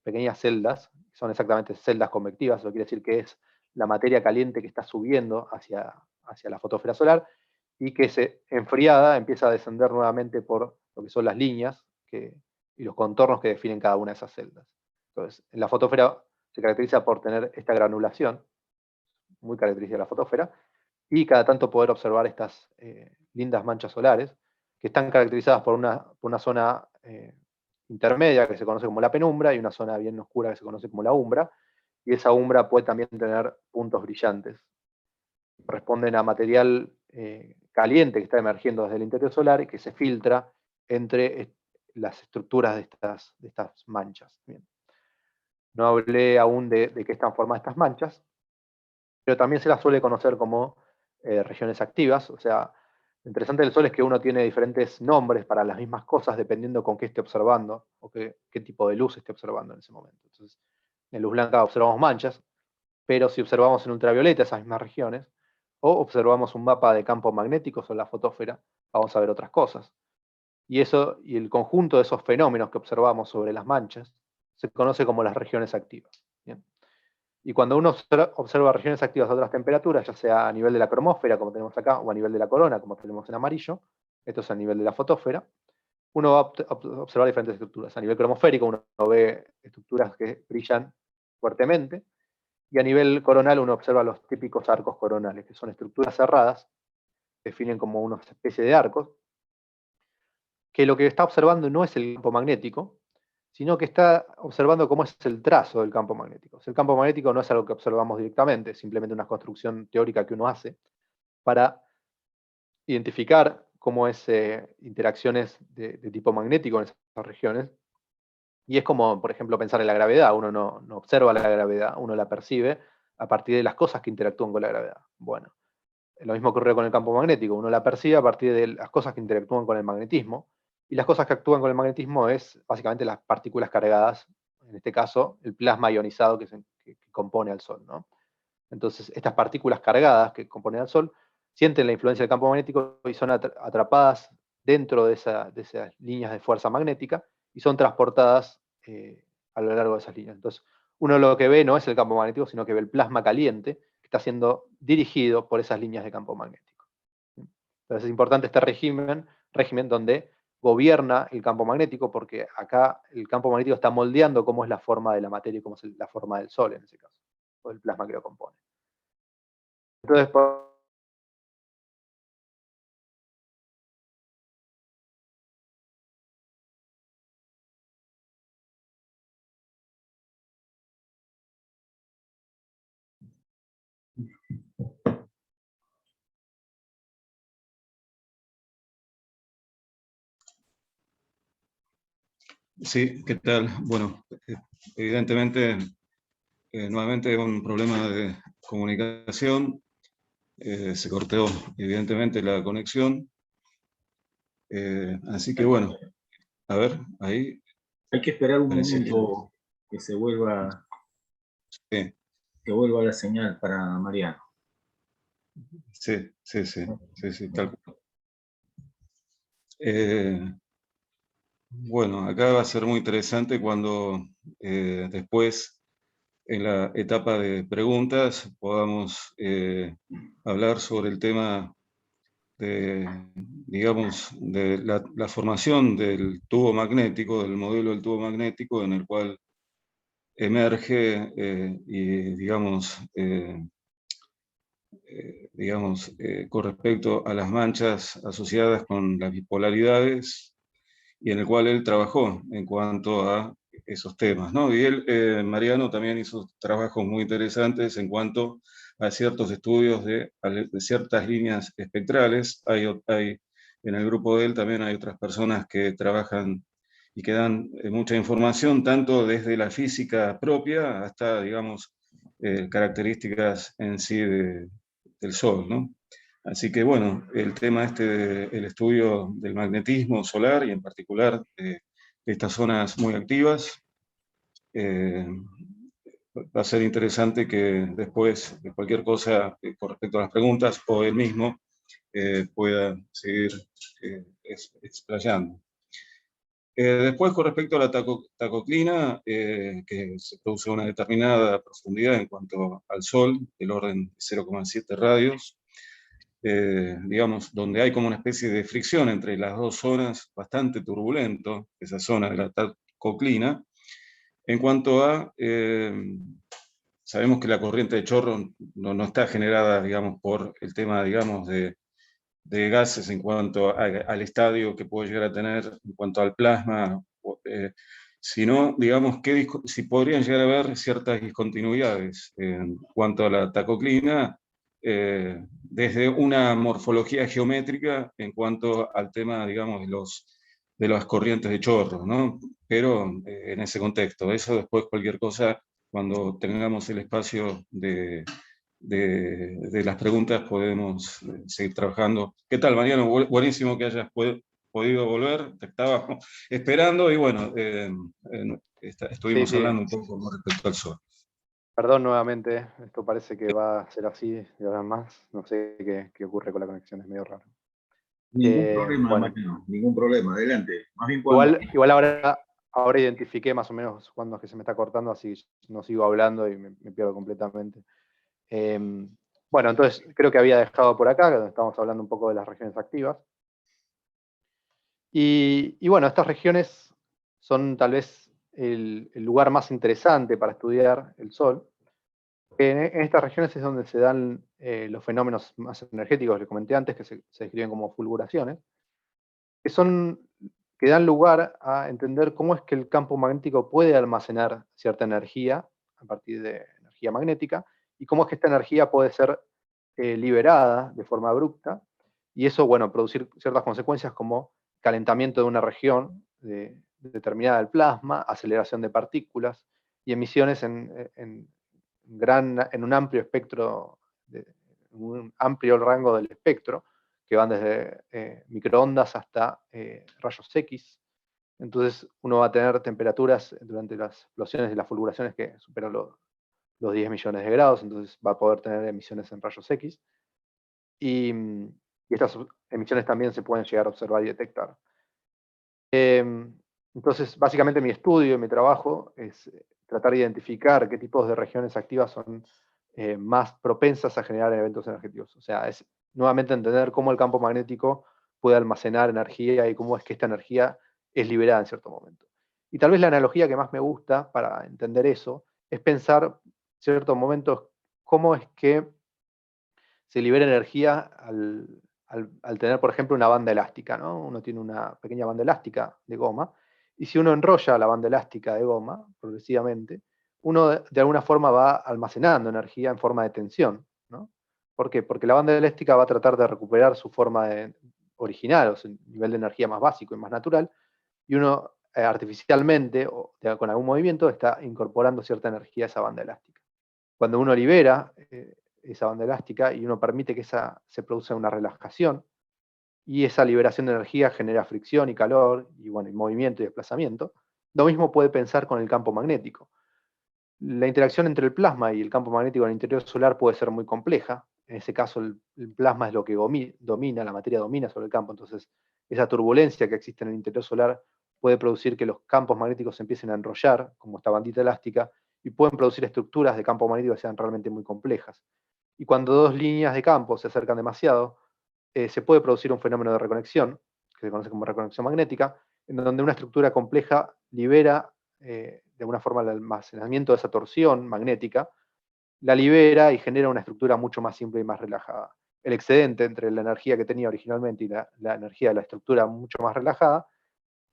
pequeñas celdas, son exactamente celdas convectivas. Eso quiere decir que es la materia caliente que está subiendo hacia la fotósfera solar y que enfriada empieza a descender nuevamente por lo que son las líneas y los contornos que definen cada una de esas celdas. Entonces, en la fotósfera se caracteriza por tener esta granulación, muy característica de la fotósfera, y cada tanto poder observar estas lindas manchas solares, que están caracterizadas por una zona intermedia que se conoce como la penumbra y una zona bien oscura que se conoce como la umbra, y esa umbra puede también tener puntos brillantes. Responden a material caliente que está emergiendo desde el interior solar y que se filtra entre las estructuras de estas manchas. Bien. No hablé aún de qué están formadas estas manchas, pero también se las suele conocer como regiones activas. O sea, lo interesante del Sol es que uno tiene diferentes nombres para las mismas cosas dependiendo con qué esté observando o qué tipo de luz esté observando en ese momento. Entonces, en luz blanca observamos manchas, pero si observamos en ultravioleta esas mismas regiones, o observamos un mapa de campos magnéticos o la fotósfera, vamos a ver otras cosas. Y el conjunto de esos fenómenos que observamos sobre las manchas se conoce como las regiones activas. ¿Bien? Y cuando uno observa regiones activas a otras temperaturas, ya sea a nivel de la cromósfera, como tenemos acá, o a nivel de la corona, como tenemos en amarillo, esto es a nivel de la fotósfera, uno va a observar diferentes estructuras. A nivel cromosférico uno ve estructuras que brillan fuertemente, y a nivel coronal uno observa los típicos arcos coronales, que son estructuras cerradas, definen como una especie de arcos, que lo que está observando no es el campo magnético, sino que está observando cómo es el trazo del campo magnético. O sea, el campo magnético no es algo que observamos directamente, es simplemente una construcción teórica que uno hace para identificar cómo es interacciones de tipo magnético en esas regiones. Y es como, por ejemplo, pensar en la gravedad. Uno no observa la gravedad, uno la percibe a partir de las cosas que interactúan con la gravedad. Bueno, lo mismo ocurre con el campo magnético. Uno la percibe a partir de las cosas que interactúan con el magnetismo. Y las cosas que actúan con el magnetismo es básicamente las partículas cargadas, en este caso el plasma ionizado que compone al Sol, ¿no? Entonces, estas partículas cargadas que componen al Sol sienten la influencia del campo magnético y son atrapadas dentro de esas líneas de fuerza magnética y son transportadas a lo largo de esas líneas. Entonces, uno lo que ve no es el campo magnético, sino que ve el plasma caliente que está siendo dirigido por esas líneas de campo magnético. Entonces es importante este régimen donde gobierna el campo magnético, porque acá el campo magnético está moldeando cómo es la forma de la materia y cómo es la forma del Sol en ese caso, o del plasma que lo compone. Entonces, Sí, ¿qué tal? Bueno, evidentemente, nuevamente un problema de comunicación. Se cortó evidentemente la conexión. Así que bueno, a ver, ahí Hay que esperar un parece que... momento que Sí, que vuelva la señal para Mariano. sí, tal cual. Bueno, acá va a ser muy interesante cuando después, en la etapa de preguntas, podamos hablar sobre el tema de, digamos, de la formación del tubo magnético, del modelo del tubo magnético, en el cual emerge y, con respecto a las manchas asociadas con las bipolaridades, y en el cual él trabajó en cuanto a esos temas, ¿no? Y él, Mariano, también hizo trabajos muy interesantes en cuanto a ciertos estudios de ciertas líneas espectrales. En el grupo de él también hay otras personas que trabajan y que dan mucha información, tanto desde la física propia hasta, digamos, características en sí del Sol, ¿no? Así que bueno, el tema el estudio del magnetismo solar y en particular de estas zonas muy activas, eh, va a ser interesante que después de cualquier cosa con respecto a las preguntas o él mismo pueda seguir explayando. Después, con respecto a la tacoclina, que se produce a una determinada profundidad en cuanto al Sol, del orden de 0,7 radios, digamos, donde hay como una especie de fricción entre las dos zonas, bastante turbulento, esa zona de la tacoclina. En cuanto a, sabemos que la corriente de chorro no está generada, digamos, por el tema, digamos, de gases en cuanto al estadio que puede llegar a tener en cuanto al plasma sino, digamos, si podrían llegar a haber ciertas discontinuidades en cuanto a la tacoclina, desde una morfología geométrica en cuanto al tema, digamos, de las corrientes de chorro, ¿no? Pero en ese contexto, eso después cualquier cosa, cuando tengamos el espacio de las preguntas, podemos seguir trabajando. ¿Qué tal, Mariano? Buenísimo que hayas podido volver, te estaba esperando y bueno, estuvimos Sí. hablando un poco con respecto al sol. Perdón nuevamente, esto parece que va a ser así de ahora en más. No sé qué ocurre con la conexión, es medio raro. Ningún problema, Bueno, Mariano, ningún problema, adelante. Más bien igual ahora identifiqué más o menos cuándo es que se me está cortando, así no sigo hablando y me pierdo completamente. Bueno, entonces creo que había dejado por acá, donde estábamos hablando un poco de las regiones activas. Y bueno, estas regiones son tal vez el lugar más interesante para estudiar el Sol. En estas regiones es donde se dan los fenómenos más energéticos, les comenté antes, que se describen como fulguraciones, que dan lugar a entender cómo es que el campo magnético puede almacenar cierta energía a partir de energía magnética, y cómo es que esta energía puede ser liberada de forma abrupta, y eso, bueno, producir ciertas consecuencias como calentamiento de una región determinada del plasma, aceleración de partículas y emisiones en un amplio espectro, un amplio rango del espectro, que van desde microondas hasta rayos X. Entonces uno va a tener temperaturas durante las explosiones y las fulguraciones que superan los 10 millones de grados, entonces va a poder tener emisiones en rayos X. Y estas emisiones también se pueden llegar a observar y detectar. Entonces, básicamente mi estudio y mi trabajo es tratar de identificar qué tipos de regiones activas son más propensas a generar eventos energéticos. O sea, es nuevamente entender cómo el campo magnético puede almacenar energía y cómo es que esta energía es liberada en cierto momento. Y tal vez la analogía que más me gusta para entender eso es pensar en ciertos momentos cómo es que se libera energía al tener, por ejemplo, una banda elástica, ¿no? Uno tiene una pequeña banda elástica de goma, y si uno enrolla la banda elástica de goma progresivamente, uno de alguna forma va almacenando energía en forma de tensión, ¿no? ¿Por qué? Porque la banda elástica va a tratar de recuperar su forma original, o sea, el nivel de energía más básico y más natural, y uno artificialmente, o con algún movimiento, está incorporando cierta energía a esa banda elástica. Cuando uno libera esa banda elástica y uno permite que se produzca una relajación, y esa liberación de energía genera fricción y calor, y bueno, y movimiento y desplazamiento, lo mismo puede pensar con el campo magnético. La interacción entre el plasma y el campo magnético en el interior solar puede ser muy compleja. En ese caso, el plasma es lo que domina, la materia domina sobre el campo, entonces esa turbulencia que existe en el interior solar puede producir que los campos magnéticos se empiecen a enrollar, como esta bandita elástica, y pueden producir estructuras de campo magnético que sean realmente muy complejas. Y cuando dos líneas de campo se acercan demasiado, se puede producir un fenómeno de reconexión, que se conoce como reconexión magnética, en donde una estructura compleja libera de alguna forma el almacenamiento de esa torsión magnética, la libera y genera una estructura mucho más simple y más relajada. El excedente entre la energía que tenía originalmente y la energía de la estructura mucho más relajada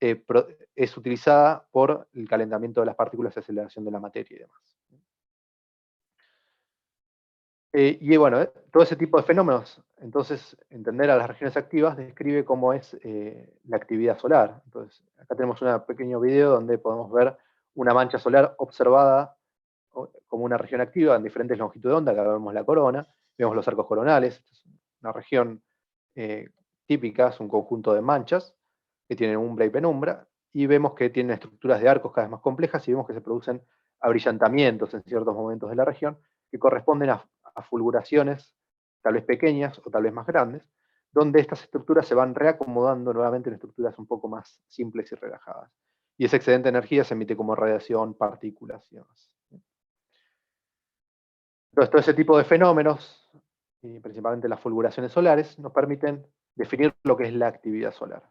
es utilizada por el calentamiento de las partículas y aceleración de la materia y demás. Y bueno, todo ese tipo de fenómenos, entonces, entender a las regiones activas describe cómo es la actividad solar. Entonces, acá tenemos un pequeño video donde podemos ver una mancha solar observada como una región activa en diferentes longitudes de onda. Acá vemos la corona, vemos los arcos coronales. Esta es una región típica, es un conjunto de manchas que tienen umbra y penumbra, y vemos que tienen estructuras de arcos cada vez más complejas, y vemos que se producen abrillantamientos en ciertos momentos de la región que corresponden a fulguraciones, tal vez pequeñas o tal vez más grandes, donde estas estructuras se van reacomodando nuevamente en estructuras un poco más simples y relajadas. Y ese excedente de energía se emite como radiación, partículas y demás. Entonces, todo ese tipo de fenómenos, y principalmente las fulguraciones solares, nos permiten definir lo que es la actividad solar.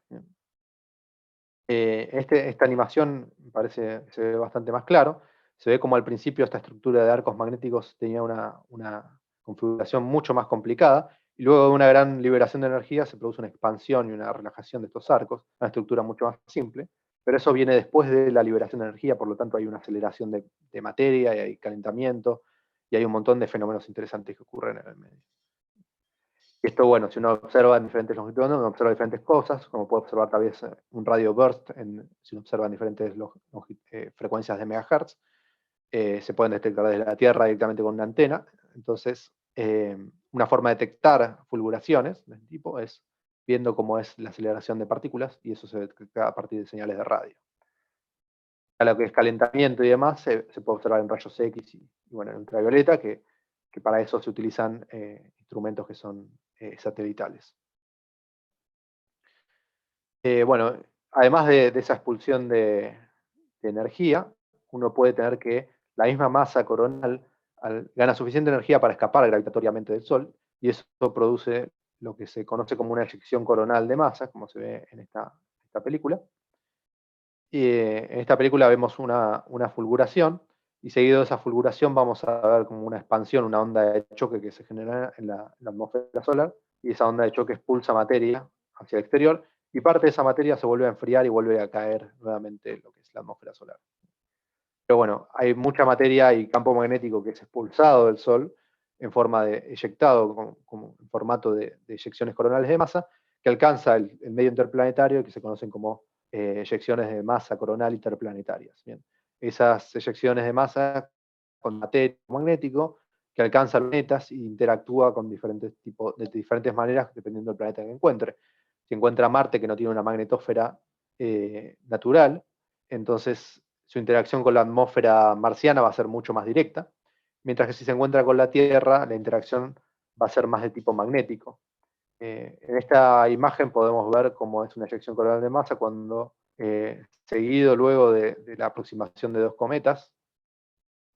Esta animación me parece se ve bastante más claro. Se ve como al principio esta estructura de arcos magnéticos tenía una configuración mucho más complicada, y luego de una gran liberación de energía se produce una expansión y una relajación de estos arcos, una estructura mucho más simple. pero eso viene después de la liberación de energía, por lo tanto hay una aceleración de materia, y hay calentamiento, y hay un montón de fenómenos interesantes que ocurren en el medio. Y esto, bueno, si uno observa en diferentes longitudes, uno observa diferentes cosas, como puede observar tal vez un radio burst, si uno observa en diferentes frecuencias de megahertz, se pueden detectar desde la Tierra directamente con una antena. Entonces, una forma de detectar fulguraciones de este tipo es viendo cómo es la aceleración de partículas, y eso se detecta a partir de señales de radio. A lo que es calentamiento y demás, se puede observar en rayos X y bueno, en ultravioleta, que para eso se utilizan instrumentos que son satelitales. Bueno, además de esa expulsión de energía, uno puede tener que la misma masa coronal gana suficiente energía para escapar gravitatoriamente del Sol, y eso produce lo que se conoce como una eyección coronal de masa, como se ve en esta película. Y en esta película vemos una fulguración, y seguido de esa fulguración vamos a ver como una expansión, una onda de choque que se genera en la atmósfera solar, y esa onda de choque expulsa materia hacia el exterior, y parte de esa materia se vuelve a enfriar y vuelve a caer nuevamente en lo que es la atmósfera solar. Pero bueno, hay mucha materia y campo magnético que es expulsado del Sol en forma de eyectado, como en formato de eyecciones coronales de masa, que alcanza el medio interplanetario, que se conocen como eyecciones de masa coronal interplanetarias. Bien. Esas eyecciones de masa con materia magnético que alcanza planetas e interactúa con de diferentes maneras dependiendo del planeta que encuentre. Si encuentra Marte, que no tiene una magnetosfera natural, entonces su interacción con la atmósfera marciana va a ser mucho más directa, mientras que si se encuentra con la Tierra, la interacción va a ser más de tipo magnético. En esta imagen podemos ver cómo es una eyección coronal de masa cuando, seguido luego de la aproximación de dos cometas,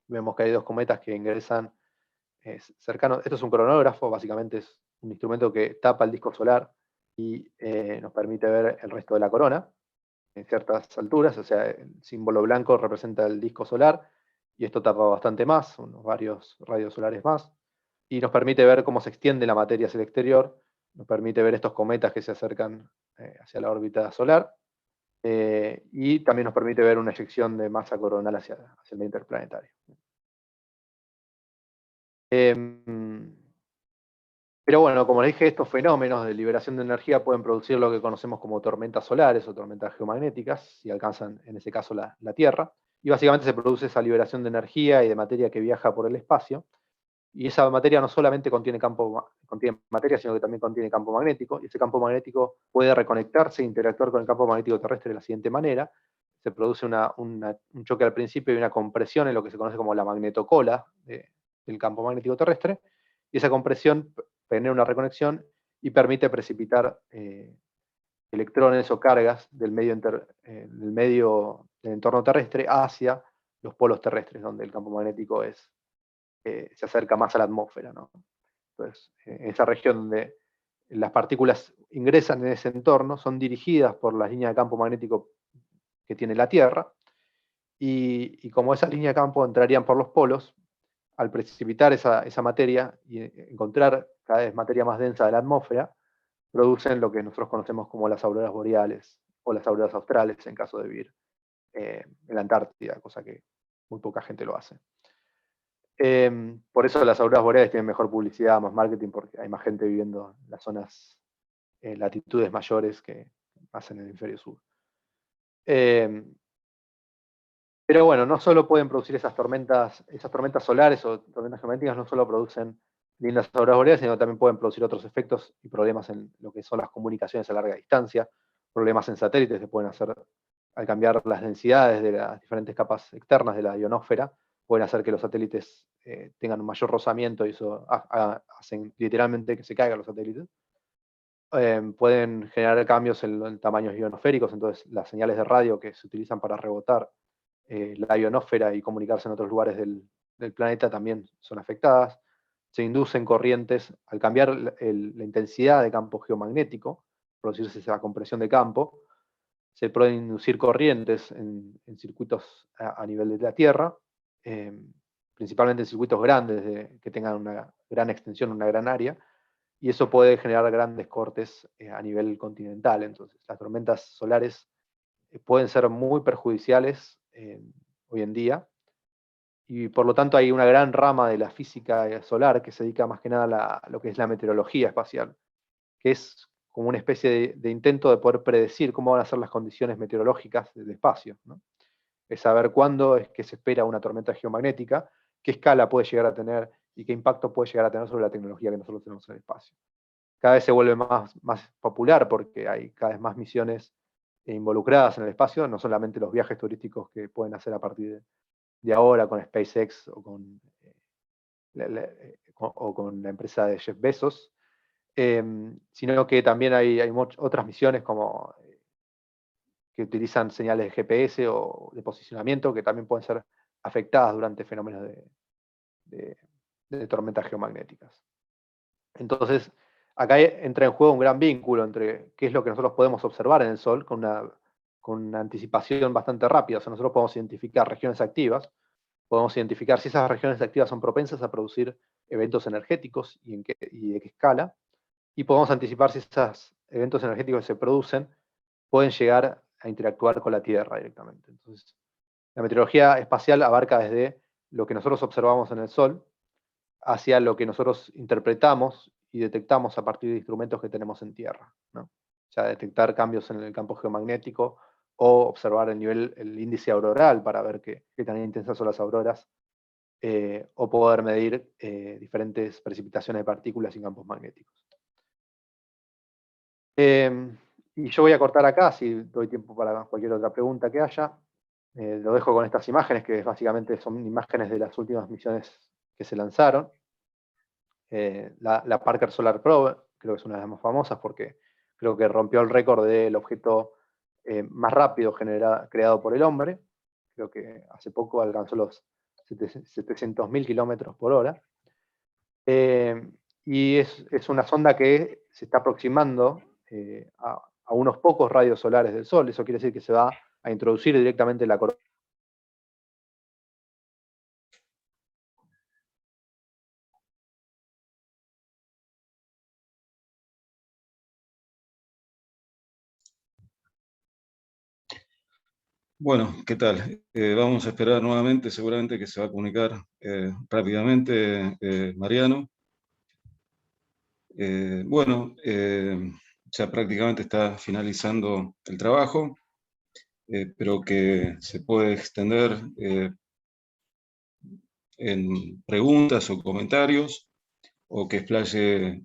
vemos que hay dos cometas que ingresan cercanos. Esto es un cronógrafo, básicamente es un instrumento que tapa el disco solar y nos permite ver el resto de la corona en ciertas alturas, o sea, el símbolo blanco representa el disco solar, y esto tapa bastante más, unos varios radios solares más, y nos permite ver cómo se extiende la materia hacia el exterior, nos permite ver estos cometas que se acercan hacia la órbita solar, y también nos permite ver una eyección de masa coronal hacia el medio interplanetario. Pero bueno, como les dije, estos fenómenos de liberación de energía pueden producir lo que conocemos como tormentas solares o tormentas geomagnéticas, si alcanzan en ese caso la Tierra, y básicamente se produce esa liberación de energía y de materia que viaja por el espacio, y esa materia no solamente contiene materia, sino que también contiene campo magnético, y ese campo magnético puede reconectarse e interactuar con el campo magnético terrestre de la siguiente manera: se produce un choque al principio y una compresión en lo que se conoce como la magnetocola del campo magnético terrestre, y esa compresión genera una reconexión y permite precipitar electrones o cargas del medio del entorno terrestre hacia los polos terrestres, donde el campo magnético se acerca más a la atmósfera, ¿no? Entonces, en esa región donde las partículas ingresan en ese entorno, son dirigidas por la línea de campo magnético que tiene la Tierra, y como esa línea de campo entrarían por los polos, al precipitar esa materia y encontrar cada vez materia más densa de la atmósfera, producen lo que nosotros conocemos como las auroras boreales o las auroras australes, en caso de vivir en la Antártida, cosa que muy poca gente lo hace. Por eso las auroras boreales tienen mejor publicidad, más marketing, porque hay más gente viviendo en las zonas, latitudes mayores, que más en el hemisferio sur. Pero bueno, no solo pueden producir esas tormentas solares o tormentas geomagnéticas, no solo producen lindas auroras boreales, sino también pueden producir otros efectos y problemas en lo que son las comunicaciones a larga distancia, problemas en satélites que pueden hacer, al cambiar las densidades de las diferentes capas externas de la ionosfera, pueden hacer que los satélites tengan un mayor rozamiento, y eso hacen literalmente que se caigan los satélites. Pueden generar cambios en tamaños ionosféricos, entonces las señales de radio que se utilizan para rebotar la ionosfera y comunicarse en otros lugares del planeta también son afectadas. Se inducen corrientes, al cambiar la intensidad de campo geomagnético, producirse esa compresión de campo, se pueden inducir corrientes en circuitos a nivel de la Tierra, principalmente en circuitos grandes que tengan una gran extensión, una gran área, y eso puede generar grandes cortes a nivel continental. Entonces, las tormentas solares pueden ser muy perjudiciales hoy en día, y por lo tanto hay una gran rama de la física solar que se dedica más que nada a lo que es la meteorología espacial, que es como una especie de intento de poder predecir cómo van a ser las condiciones meteorológicas del espacio, ¿no? Es saber cuándo es que se espera una tormenta geomagnética, qué escala puede llegar a tener y qué impacto puede llegar a tener sobre la tecnología que nosotros tenemos en el espacio. Cada vez se vuelve más popular porque hay cada vez más misiones involucradas en el espacio, no solamente los viajes turísticos que pueden hacer a partir de ahora con SpaceX o con la empresa de Jeff Bezos, sino que también hay otras misiones como que utilizan señales de GPS o de posicionamiento que también pueden ser afectadas durante fenómenos de tormentas geomagnéticas. Entonces, acá entra en juego un gran vínculo entre qué es lo que nosotros podemos observar en el Sol con una anticipación bastante rápida. O sea, nosotros podemos identificar regiones activas, podemos identificar si esas regiones activas son propensas a producir eventos energéticos y de qué escala, y podemos anticipar si esos eventos energéticos que se producen pueden llegar a interactuar con la Tierra directamente. Entonces, la meteorología espacial abarca desde lo que nosotros observamos en el Sol hacia lo que nosotros interpretamos y detectamos a partir de instrumentos que tenemos en Tierra, ¿no? O sea, detectar cambios en el campo geomagnético o observar el índice auroral para ver qué tan intensas son las auroras, o poder medir diferentes precipitaciones de partículas y campos magnéticos. Y yo voy a cortar acá, si doy tiempo para cualquier otra pregunta que haya. Lo dejo con estas imágenes, que básicamente son imágenes de las últimas misiones que se lanzaron. La Parker Solar Probe, creo que es una de las más famosas porque creo que rompió el récord del objeto más rápido creado por el hombre. Creo que hace poco alcanzó los 700.000 kilómetros por hora. Y es una sonda que se está aproximando a unos pocos rayos solares del Sol. Eso quiere decir que se va a introducir directamente la corona. Bueno, ¿qué tal? Vamos a esperar nuevamente, seguramente que se va a comunicar rápidamente Mariano. Bueno, ya prácticamente está finalizando el trabajo, pero que se puede extender en preguntas o comentarios, o que explaye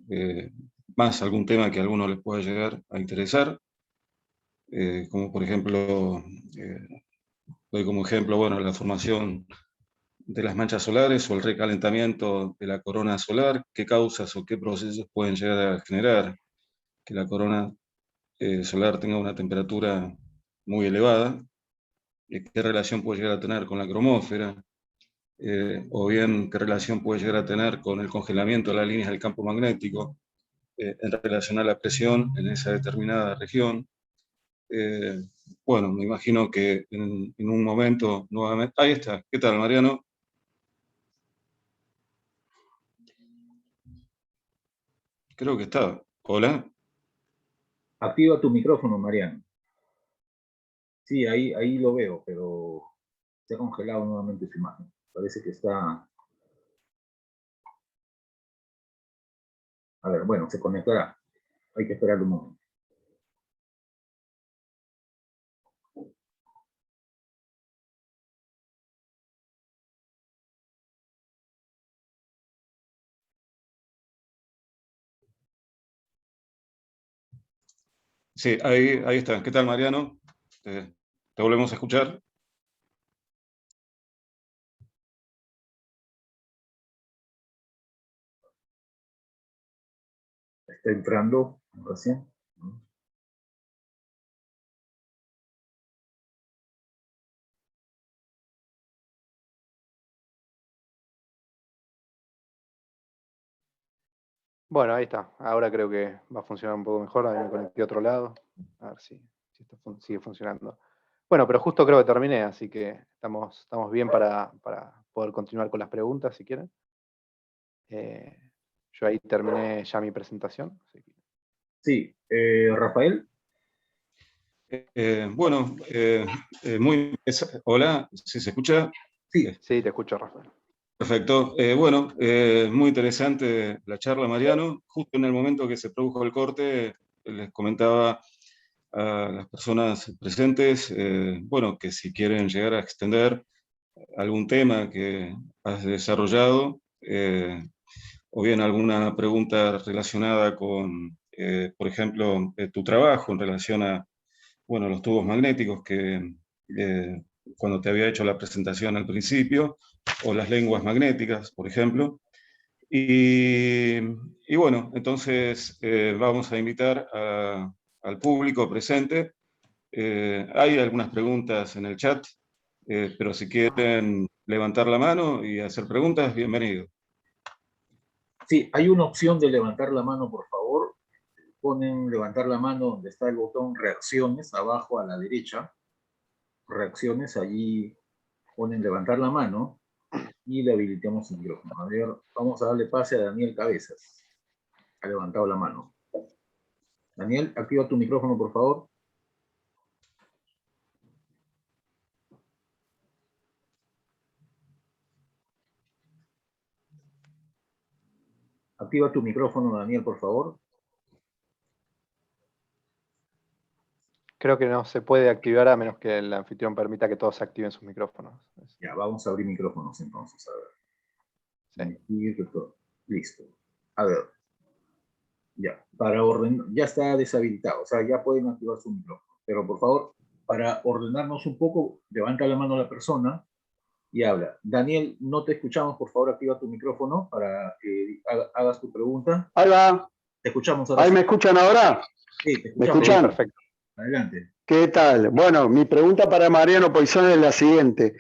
más algún tema que a alguno les pueda llegar a interesar, como por ejemplo, doy como ejemplo, bueno, la formación de las manchas solares o el recalentamiento de la corona solar, qué causas o qué procesos pueden llegar a generar que la corona solar tenga una temperatura muy elevada, qué relación puede llegar a tener con la cromósfera, o bien qué relación puede llegar a tener con el congelamiento de las líneas del campo magnético en relación a la presión en esa determinada región. Bueno, me imagino que en un momento nuevamente... Ahí está. ¿Qué tal, Mariano? Creo que está. Hola. Activa tu micrófono, Mariano. Sí, ahí lo veo, pero se ha congelado nuevamente su imagen. Parece que está... A ver, bueno, se conectará. Hay que esperar un momento. Sí, ahí está. ¿Qué tal, Mariano? Te volvemos a escuchar. Está entrando recién. Bueno, ahí está. Ahora creo que va a funcionar un poco mejor. Ahí me conecté a otro lado. A ver si esto sigue funcionando. Bueno, pero justo creo que terminé, así que estamos bien para poder continuar con las preguntas, si quieren. Yo ahí terminé ya mi presentación. Sí, Rafael. Bueno, hola, ¿sí se escucha? Sí, Sí, te escucho, Rafael. Perfecto. Bueno, muy interesante la charla, Mariano. Justo en el momento que se produjo el corte, les comentaba a las personas presentes, bueno, que si quieren llegar a extender algún tema que has desarrollado, o bien alguna pregunta relacionada con, por ejemplo, tu trabajo en relación a, bueno, los tubos magnéticos que cuando te había hecho la presentación al principio, o las lenguas magnéticas, por ejemplo. Y, y bueno, entonces vamos a invitar al público presente. Hay algunas preguntas en el chat, pero si quieren levantar la mano y hacer preguntas, bienvenido. sí, hay una opción de levantar la mano, por favor. Ponen levantar la mano donde está el botón reacciones, abajo a la derecha. Reacciones, allí ponen levantar la mano y le habilitamos el micrófono. A ver, vamos a darle pase a Daniel Cabezas. Ha levantado la mano. Daniel, activa tu micrófono, por favor. Activa tu micrófono, Daniel, por favor. Creo que no se puede activar a menos que el anfitrión permita que todos activen sus micrófonos. Ya, vamos a abrir micrófonos entonces. A ver. Sí. Listo. A ver. Ya, para ordenar, ya está deshabilitado, o sea, ya pueden activar su micrófono. Pero por favor, para ordenarnos un poco, levanta la mano la persona y habla. Daniel, no te escuchamos, por favor, activa tu micrófono para que hagas tu pregunta. Ahí va. Te escuchamos ahora. ¿Ahí Sí. me escuchan ahora? Sí, te ¿Me escuchamos. escuchan? Sí, perfecto. Adelante. ¿Qué tal? Bueno, mi pregunta para Mariano Poisson es la siguiente.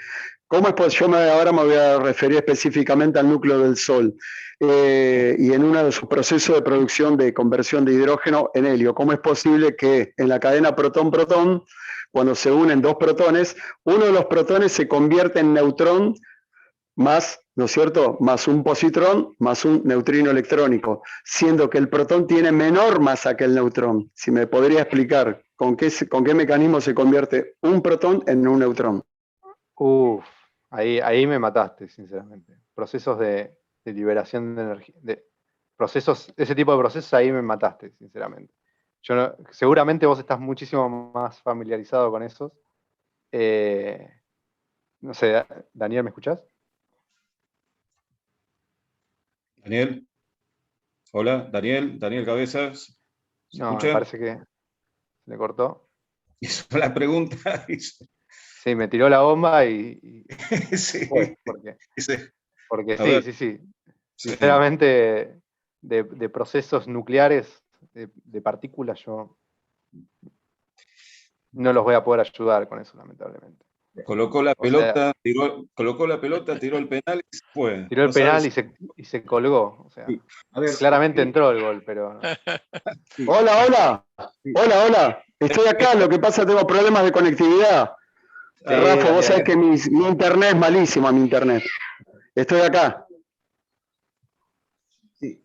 ¿Cómo es posible? Ahora me voy a referir específicamente al núcleo del Sol y en uno de sus procesos de producción de conversión de hidrógeno en helio. ¿Cómo es posible que en la cadena protón-protón, cuando se unen dos protones, uno de los protones se convierte en neutrón más, ¿no es cierto?, más un positrón, más un neutrino electrónico, siendo que el protón tiene menor masa que el neutrón? Si me podría explicar con qué mecanismo se convierte un protón en un neutrón. Uf, ahí me mataste, sinceramente. Procesos de liberación de energía, ese tipo de procesos ahí me mataste, sinceramente. Seguramente vos estás muchísimo más familiarizado con esos. No sé, Daniel, ¿me escuchás? Daniel, hola, Daniel Cabezas, ¿se No, me escucha? parece que se le cortó. Hizo la pregunta. Sí, me tiró la bomba y Sí, fue, porque a ver, sí. sí. Sinceramente, de procesos nucleares, de partículas, yo no los voy a poder ayudar con eso, lamentablemente. Colocó la O sea, pelota, tiró el penal y se fue. tiró el No sabes. penal y se colgó. O sea, Sí. A ver, claramente entró el gol, pero no. sí. Hola. Sí. Hola. Estoy acá, lo que pasa es que tengo problemas de conectividad. Sí, Rafa, vos sabés Daniel. que mi internet es malísimo, mi internet. Estoy acá. Sí.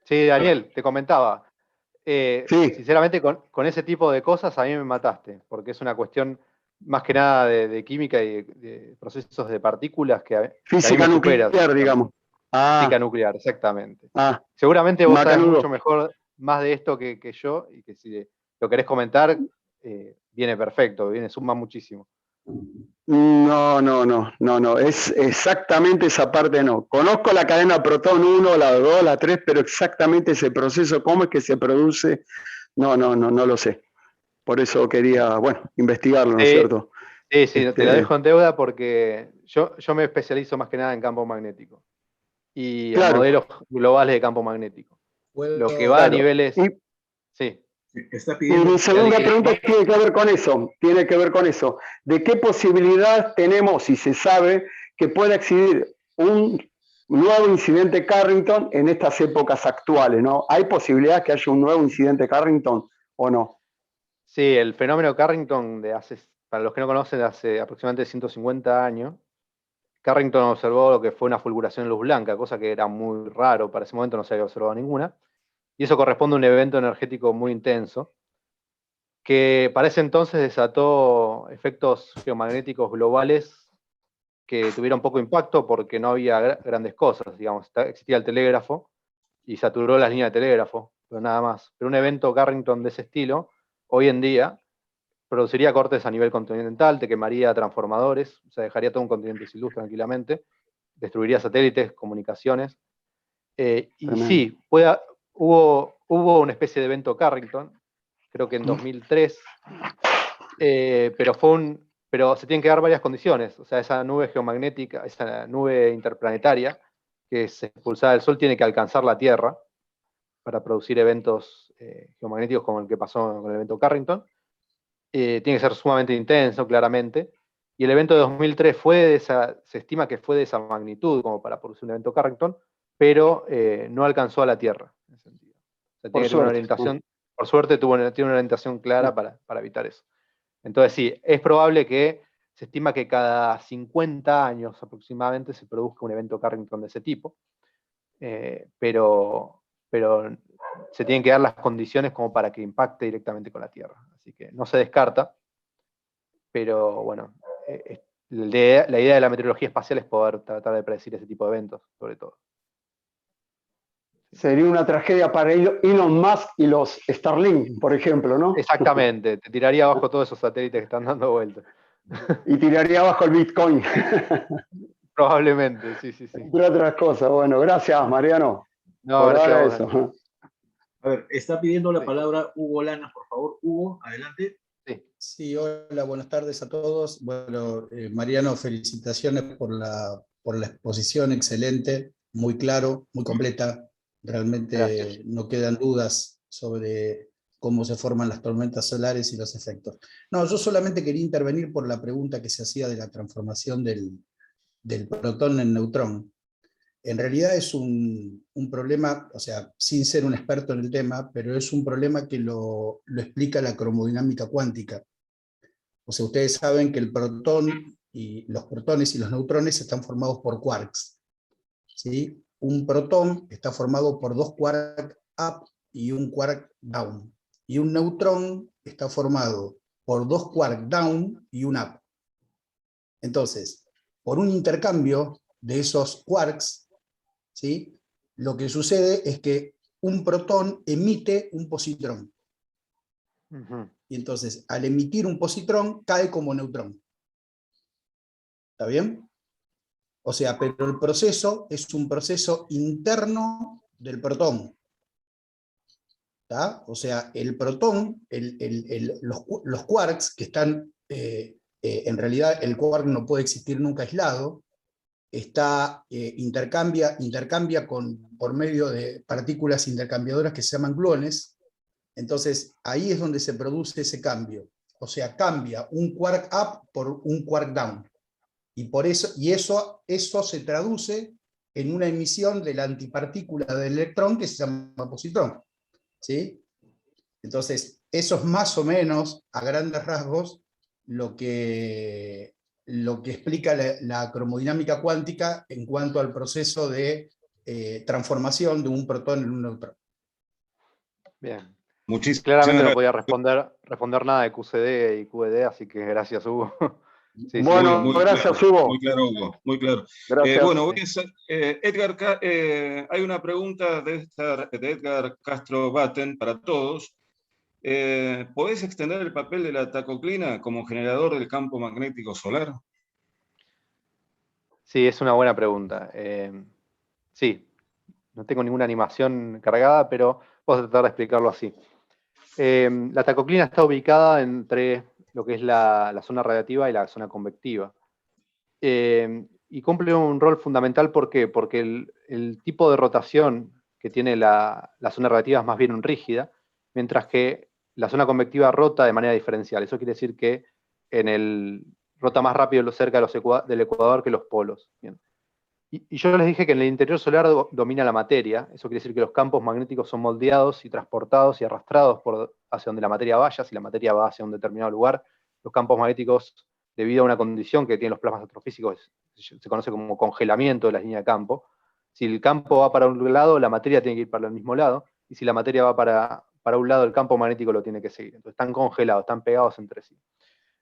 Sí, Daniel, te comentaba. Sí. Sinceramente, con ese tipo de cosas a mí me mataste, porque es una cuestión más que nada de química y de procesos de partículas que a mí Física me supera. nuclear, digamos. Física nuclear, exactamente. Ah, Seguramente vos sabés macanudo. mucho mejor más de esto que yo, y que si lo querés comentar, viene perfecto, suma muchísimo. No. Es exactamente esa parte no. Conozco la cadena protón 1, la 2, la 3, pero exactamente ese proceso, cómo es que se produce, no lo sé. Por eso quería, bueno, investigarlo, ¿no es cierto? Sí, te lo dejo en deuda porque yo me especializo más que nada en campo magnético y en Claro, modelos globales de campo magnético. Lo que va a claro. niveles... Y Sí. Está Y pidiendo. mi segunda ¿Alguien pregunta quiere- tiene que ver con eso. ¿De qué posibilidad tenemos, si se sabe, que pueda existir un nuevo incidente Carrington en estas épocas actuales, ¿no? ¿Hay posibilidad que haya un nuevo incidente Carrington o no? Sí, el fenómeno Carrington para los que no conocen, de hace aproximadamente 150 años, Carrington observó lo que fue una fulguración en luz blanca, cosa que era muy raro, para ese momento no se había observado ninguna, y eso corresponde a un evento energético muy intenso. que para ese entonces desató efectos geomagnéticos globales que tuvieron poco impacto porque no había grandes cosas, digamos, existía el telégrafo y saturó las líneas de telégrafo, pero nada más. Pero un evento Carrington de ese estilo, hoy en día, produciría cortes a nivel continental, te quemaría transformadores, o sea, dejaría todo un continente sin luz tranquilamente, destruiría satélites, comunicaciones. Y sí, hubo una especie de evento Carrington, creo que en 2003, pero se tienen que dar varias condiciones. O sea, esa nube geomagnética, esa nube interplanetaria que es expulsada del Sol tiene que alcanzar la Tierra para producir eventos geomagnéticos como el que pasó con el evento Carrington. Tiene que ser sumamente intenso, claramente. Y el evento de 2003 se estima que fue de esa magnitud como para producir un evento Carrington, pero no alcanzó a la Tierra. En ese sentido. O sea, tiene que tener una orientación, por suerte tiene una orientación clara para evitar eso. Entonces sí, es probable que se estima que cada 50 años aproximadamente se produzca un evento Carrington de ese tipo, pero se tienen que dar las condiciones como para que impacte directamente con la Tierra. Así que no se descarta, pero bueno, la idea de la meteorología espacial es poder tratar de predecir ese tipo de eventos, sobre todo. Sería una tragedia para Elon Musk y los Starlink, por ejemplo, ¿no? Exactamente, te tiraría abajo todos esos satélites que están dando vueltas. Y tiraría abajo el Bitcoin. Probablemente, sí. Entre otras cosas. Bueno, gracias, Mariano. No, por gracias a ahora vos, eso. Daniel. A ver, está pidiendo la Sí. palabra Hugo Lanas, por favor. Hugo, adelante. Sí, hola, buenas tardes a todos. Bueno, Mariano, felicitaciones por la exposición, excelente, muy claro, muy completa. Realmente Gracias. no quedan dudas sobre cómo se forman las tormentas solares y los efectos. No, yo solamente quería intervenir por la pregunta que se hacía de la transformación del protón en neutrón. En realidad es un problema, o sea, sin ser un experto en el tema, pero es un problema que lo explica la cromodinámica cuántica. O sea, ustedes saben que el protón y los protones y los neutrones están formados por quarks, ¿sí? Un protón está formado por dos quark up y un quark down. Y un neutrón está formado por dos quark down y un up. Entonces, por un intercambio de esos quarks, ¿sí? Lo que sucede es que un protón emite un positrón. Y entonces, al emitir un positrón, cae como neutrón. ¿Está bien? O sea, pero el proceso es un proceso interno del protón. ¿Está? O sea, el protón, los quarks que están, en realidad el quark no puede existir nunca aislado, intercambia por medio de partículas intercambiadoras que se llaman gluones. Entonces, ahí es donde se produce ese cambio. O sea, cambia un quark up por un quark down. Y eso se traduce en una emisión de la antipartícula del electrón que se llama positrón. ¿Sí? Entonces, eso es más o menos, a grandes rasgos, lo que explica la cromodinámica cuántica en cuanto al proceso de transformación de un protón en un neutrón. Bien. Muchísimas Claramente no gracias. podía responder nada de QCD y QED, así que gracias, Hugo. Sí, Bueno, muy gracias, claro, Hugo. muy claro, Hugo, muy claro. Gracias. Bueno, Edgar, hay una pregunta de Edgar Castro Batten para todos. ¿Podés extender el papel de la tacoclina como generador del campo magnético solar? Sí, es una buena pregunta. Sí, no tengo ninguna animación cargada, pero vamos a tratar de explicarlo así. La tacoclina está ubicada entre lo que es la zona radiativa y la zona convectiva. Y cumple un rol fundamental, ¿por qué? Porque el tipo de rotación que tiene la zona radiativa es más bien rígida, mientras que la zona convectiva rota de manera diferencial. Eso quiere decir que rota más rápido cerca del ecuador que los polos. Bien. Y yo les dije que en el interior solar domina la materia. Eso quiere decir que los campos magnéticos son moldeados y transportados y arrastrados hacia donde la materia vaya. Si la materia va hacia un determinado lugar, los campos magnéticos, debido a una condición que tienen los plasmas astrofísicos, se conoce como congelamiento de la línea de campo. Si el campo va para un lado, la materia tiene que ir para el mismo lado. Y si la materia va para para un lado, el campo magnético lo tiene que seguir. Entonces están congelados, están pegados entre sí.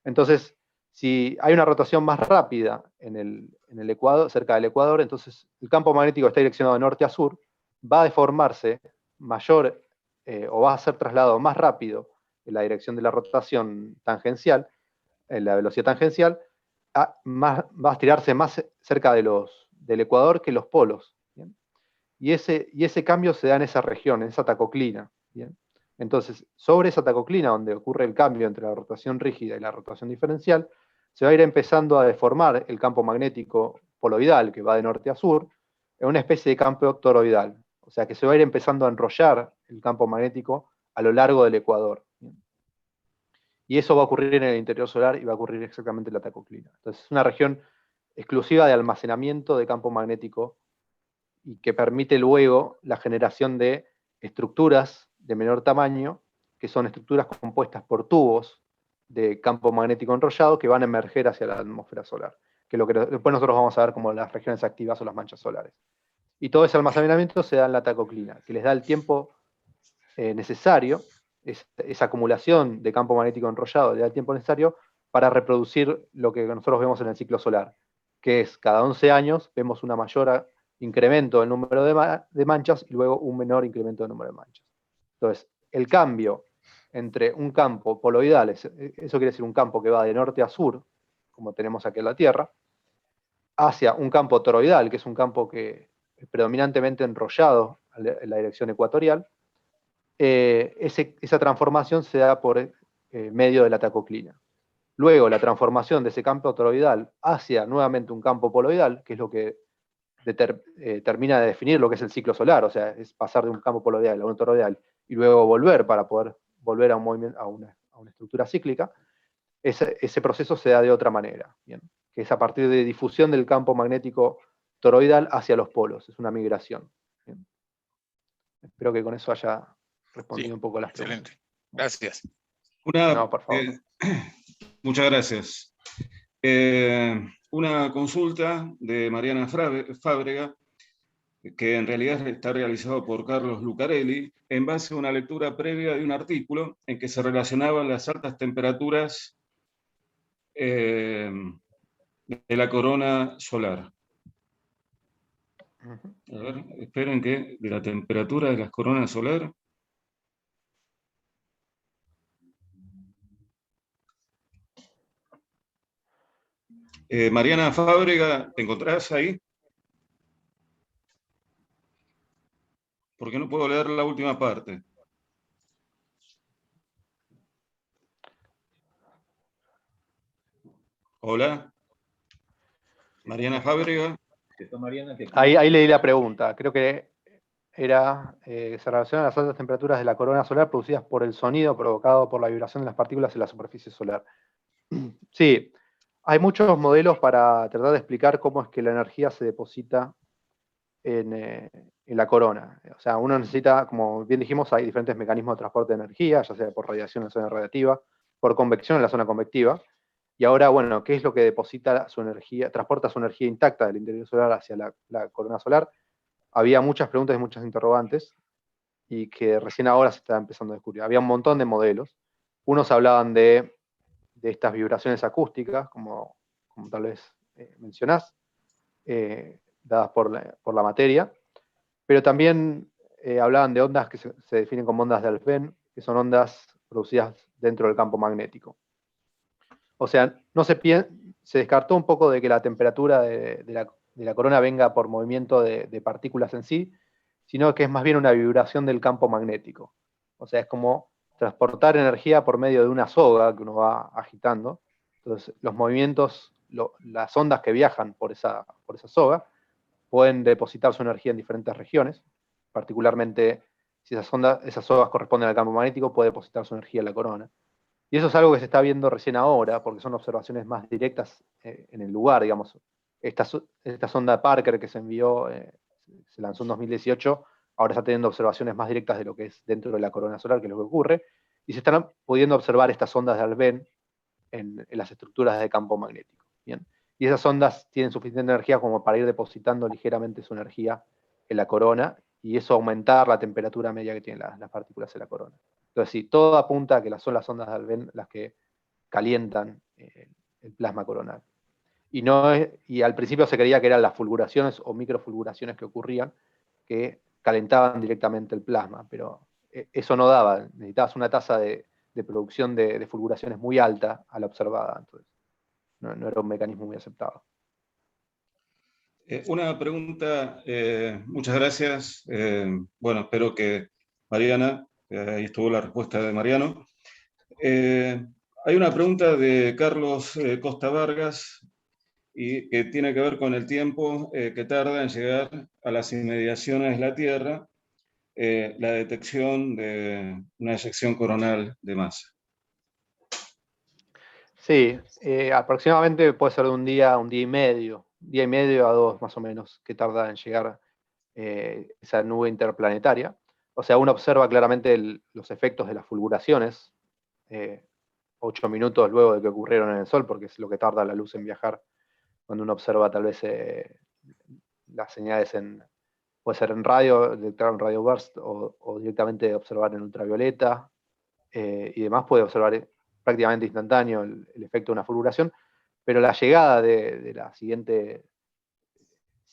Entonces, si hay una rotación más rápida en el ecuador, cerca del ecuador, entonces el campo magnético está direccionado de norte a sur, va a deformarse mayor o va a ser trasladado más rápido en la dirección de la rotación tangencial, en la velocidad tangencial, va a estirarse más cerca del ecuador que los polos. ¿Bien? Y ese cambio se da en esa región, en esa tacoclina. ¿Bien? Entonces, sobre esa tacoclina, donde ocurre el cambio entre la rotación rígida y la rotación diferencial, se va a ir empezando a deformar el campo magnético poloidal, que va de norte a sur, en una especie de campo toroidal. O sea, que se va a ir empezando a enrollar el campo magnético a lo largo del ecuador. ¿Bien? Y eso va a ocurrir en el interior solar y va a ocurrir exactamente en la tacoclina. Entonces, es una región exclusiva de almacenamiento de campo magnético y que permite luego la generación de estructuras de menor tamaño, que son estructuras compuestas por tubos de campo magnético enrollado que van a emerger hacia la atmósfera solar, que es lo que después nosotros vamos a ver como las regiones activas o las manchas solares. Y todo ese almacenamiento se da en la tacoclina, que les da el tiempo necesario, esa acumulación de campo magnético enrollado le da el tiempo necesario para reproducir lo que nosotros vemos en el ciclo solar, que es cada 11 años vemos una mayor incremento del número de manchas y luego un menor incremento del número de manchas. Entonces, el cambio entre un campo poloidal, eso quiere decir un campo que va de norte a sur, como tenemos aquí en la Tierra, hacia un campo toroidal, que es un campo que es predominantemente enrollado en la dirección ecuatorial, esa transformación se da por medio de la tacoclina. Luego, la transformación de ese campo toroidal hacia nuevamente un campo poloidal, que es lo que termina de definir lo que es el ciclo solar, o sea, es pasar de un campo poloidal a un toroidal y luego volver para poder volver a un movimiento, a una estructura cíclica. Ese proceso se da de otra manera, ¿bien? Que es a partir de difusión del campo magnético toroidal hacia los polos, es una migración. ¿Bien? Espero que con eso haya respondido un poco las preguntas. Excelente, gracias. No, por favor. Muchas gracias. Una consulta de Mariana Fábrega, que en realidad está realizado por Carlos Lucarelli, en base a una lectura previa de un artículo en que se relacionaban las altas temperaturas de la corona solar. A ver, esperen que de la temperatura de las coronas solar. Mariana Fábrega, ¿te encontrás ahí? Porque no puedo leer la última parte. Hola. Mariana Fábrega. Ahí leí la pregunta. Creo que era, se relaciona a las altas temperaturas de la corona solar producidas por el sonido provocado por la vibración de las partículas en la superficie solar. Sí, hay muchos modelos para tratar de explicar cómo es que la energía se deposita en la corona. O sea, uno necesita, como bien dijimos, hay diferentes mecanismos de transporte de energía, ya sea por radiación en la zona radiactiva, por convección en la zona convectiva. Y ahora, bueno, ¿qué es lo que deposita su energía, transporta su energía intacta del interior solar hacia la corona solar? Había muchas preguntas y muchas interrogantes, y que recién ahora se está empezando a descubrir. Había un montón de modelos. Unos hablaban de estas vibraciones acústicas, como tal vez mencionás, dadas por la materia, pero también hablaban de ondas que se definen como ondas de Alfvén, que son ondas producidas dentro del campo magnético. O sea, se descartó un poco de que la temperatura de la corona venga por movimiento de partículas en sí, sino que es más bien una vibración del campo magnético. O sea, es como transportar energía por medio de una soga que uno va agitando. Entonces, los movimientos, las ondas que viajan por esa soga, pueden depositar su energía en diferentes regiones, particularmente si esas sogas corresponden al campo magnético, puede depositar su energía en la corona. Y eso es algo que se está viendo recién ahora, porque son observaciones más directas en el lugar, digamos. Esta sonda Parker que se envió, se lanzó en 2018, ahora está teniendo observaciones más directas de lo que es dentro de la corona solar, que es lo que ocurre, y se están pudiendo observar estas ondas de Alfvén en las estructuras de campo magnético. ¿Bien? Y esas ondas tienen suficiente energía como para ir depositando ligeramente su energía en la corona y eso aumentar la temperatura media que tienen las partículas en la corona. Entonces, sí, todo apunta a que son las ondas de Alfvén las que calientan el plasma coronal. Y al principio se creía que eran las fulguraciones o microfulguraciones que ocurrían, que calentaban directamente el plasma, pero eso no daba, necesitabas una tasa de producción de fulguraciones muy alta a la observada, entonces no era un mecanismo muy aceptado. Una pregunta, muchas gracias. Bueno, espero que Mariana, ahí estuvo la respuesta de Mariano. Hay una pregunta de Carlos Costa Vargas, y que tiene que ver con el tiempo que tarda en llegar a las inmediaciones de la Tierra la detección de una eyección coronal de masa. Sí, aproximadamente puede ser de un día y medio a 2 más o menos, que tarda en llegar esa nube interplanetaria. O sea, uno observa claramente los efectos de las fulguraciones 8 minutos luego de que ocurrieron en el Sol, porque es lo que tarda la luz en viajar cuando uno observa tal vez las señales puede ser en radio, detectar en radio burst, o directamente observar en ultravioleta, y demás puede observar prácticamente instantáneo el efecto de una fulguración, pero la llegada de la siguiente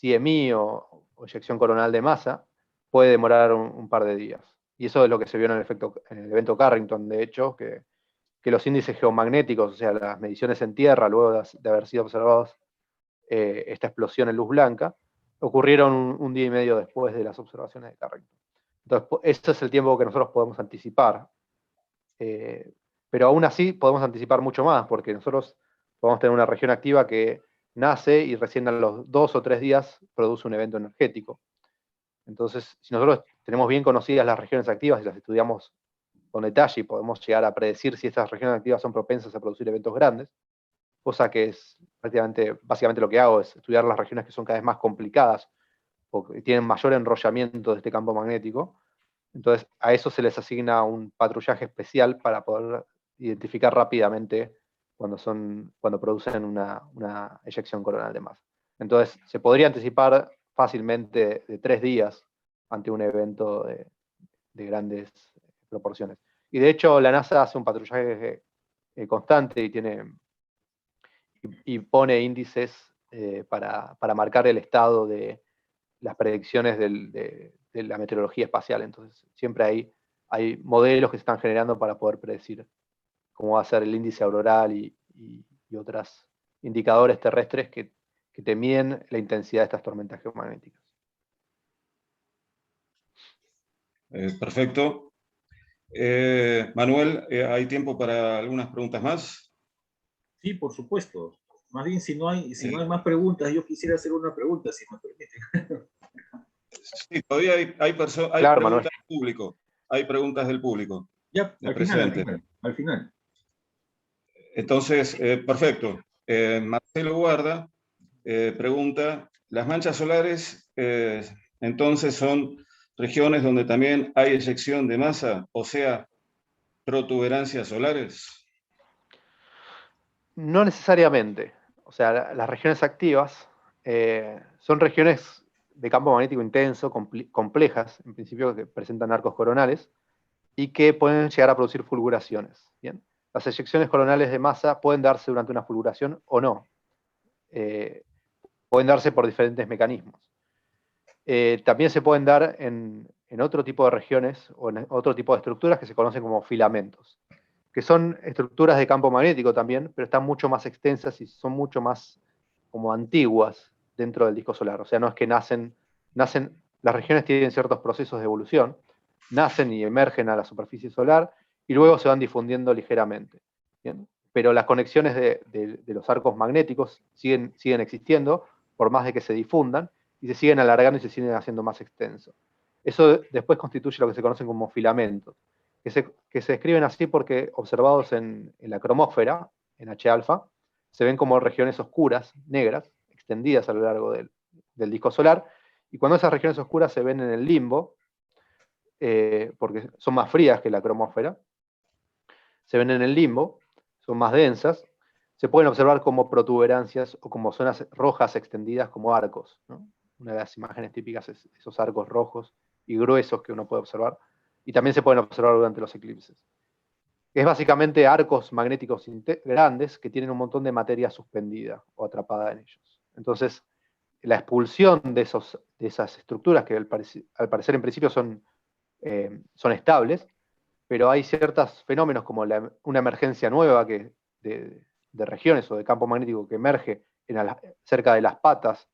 CME o eyección coronal de masa puede demorar un par de días. Y eso es lo que se vio en el evento Carrington, de hecho, que los índices geomagnéticos, o sea, las mediciones en tierra, luego de haber sido observados esta explosión en luz blanca, ocurrieron un día y medio después de las observaciones de Carrington. Entonces, ese es el tiempo que nosotros podemos anticipar. Pero aún así podemos anticipar mucho más, porque nosotros podemos tener una región activa que nace y recién a los 2 o 3 días produce un evento energético. Entonces, si nosotros tenemos bien conocidas las regiones activas y las estudiamos con detalle y podemos llegar a predecir si estas regiones activas son propensas a producir eventos grandes, cosa que es básicamente lo que hago, es estudiar las regiones que son cada vez más complicadas o que tienen mayor enrollamiento de este campo magnético. Entonces, a eso se les asigna un patrullaje especial para poder identificar rápidamente cuando producen una eyección coronal de masa. Entonces, se podría anticipar fácilmente de 3 días ante un evento de grandes proporciones. Y de hecho, la NASA hace un patrullaje constante y pone índices para marcar el estado de las predicciones de la meteorología espacial. Entonces, siempre hay modelos que se están generando para poder predecir cómo va a ser el índice auroral y otros indicadores terrestres que te miden la intensidad de estas tormentas geomagnéticas. Perfecto. Manuel, ¿hay tiempo para algunas preguntas más? Sí, por supuesto. Más bien, si no hay más preguntas, yo quisiera hacer una pregunta, si me permiten. Sí, todavía hay Claro, preguntas Manuel. del público. Hay preguntas del público. Ya, al final. Entonces, perfecto. Marcelo Guarda pregunta, ¿las manchas solares entonces son regiones donde también hay eyección de masa, o sea, protuberancias solares? No necesariamente. O sea, las regiones activas son regiones de campo magnético intenso, complejas, en principio que presentan arcos coronales, y que pueden llegar a producir fulguraciones. ¿Bien? Las eyecciones coronales de masa pueden darse durante una fulguración o no. Pueden darse por diferentes mecanismos. También se pueden dar en otro tipo de regiones o en otro tipo de estructuras que se conocen como filamentos, que son estructuras de campo magnético también, pero están mucho más extensas y son mucho más como antiguas dentro del disco solar. O sea, no es que nacen, las regiones tienen ciertos procesos de evolución, nacen y emergen a la superficie solar y luego se van difundiendo ligeramente. ¿Bien? Pero las conexiones de los arcos magnéticos siguen existiendo, por más de que se difundan, y se siguen alargando y se siguen haciendo más extensos. Eso después constituye lo que se conocen como filamentos, que se describen así porque observados en la cromósfera, en H-alfa, se ven como regiones oscuras, negras, extendidas a lo largo del disco solar, y cuando esas regiones oscuras se ven en el limbo, porque son más frías que la cromósfera, se ven en el limbo, son más densas, se pueden observar como protuberancias o como zonas rojas extendidas como arcos, ¿no? Una de las imágenes típicas es esos arcos rojos y gruesos que uno puede observar, y también se pueden observar durante los eclipses. Es básicamente arcos magnéticos grandes que tienen un montón de materia suspendida o atrapada en ellos. Entonces, la expulsión de esas estructuras, que al parecer en principio son estables, pero hay ciertos fenómenos como una emergencia nueva de regiones o de campo magnético que emerge cerca de las patas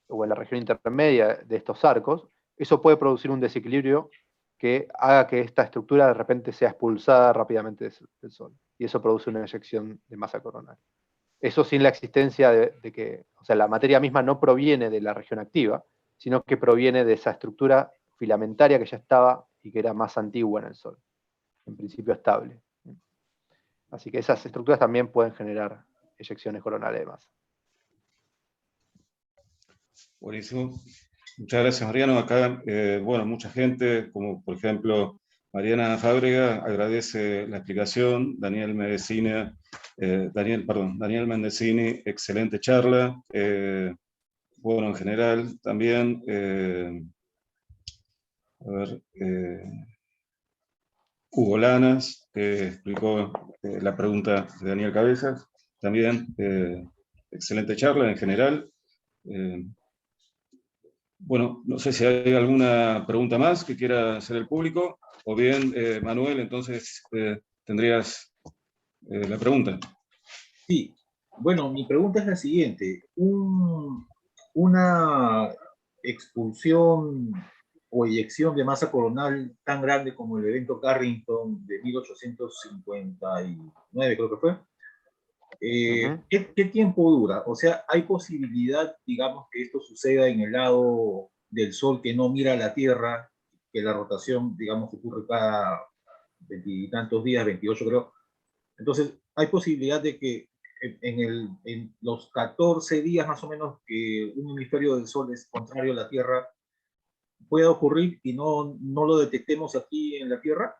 o en la región intermedia de estos arcos. Eso puede producir un desequilibrio que haga que esta estructura de repente sea expulsada rápidamente del Sol. Y eso produce una eyección de masa coronal. Eso sin la existencia de que, o sea, la materia misma no proviene de la región activa, sino que proviene de esa estructura filamentaria que ya estaba y que era más antigua en el Sol, en principio estable. Así que esas estructuras también pueden generar eyecciones coronales de masa. Buenísimo. Muchas gracias, Mariano. Acá, bueno, mucha gente, como por ejemplo Mariana Fábrega, agradece la explicación. Daniel Mendecini, excelente charla. Bueno, en general también, Hugo Lanas, que explicó la pregunta de Daniel Cabezas, también excelente charla en general. Bueno, no sé si hay alguna pregunta más que quiera hacer el público, o bien, Manuel, entonces tendrías la pregunta. Sí, bueno, mi pregunta es la siguiente. Una expulsión o eyección de masa coronal tan grande como el evento Carrington de 1859, creo que fue, ¿qué tiempo dura? O sea, ¿hay posibilidad, digamos, que esto suceda en el lado del Sol que no mira a la Tierra, que la rotación, digamos, ocurre cada veintitantos días, 28 creo? Entonces, ¿hay posibilidad de que en los 14 días más o menos que un hemisferio del Sol es contrario a la Tierra pueda ocurrir y no lo detectemos aquí en la Tierra?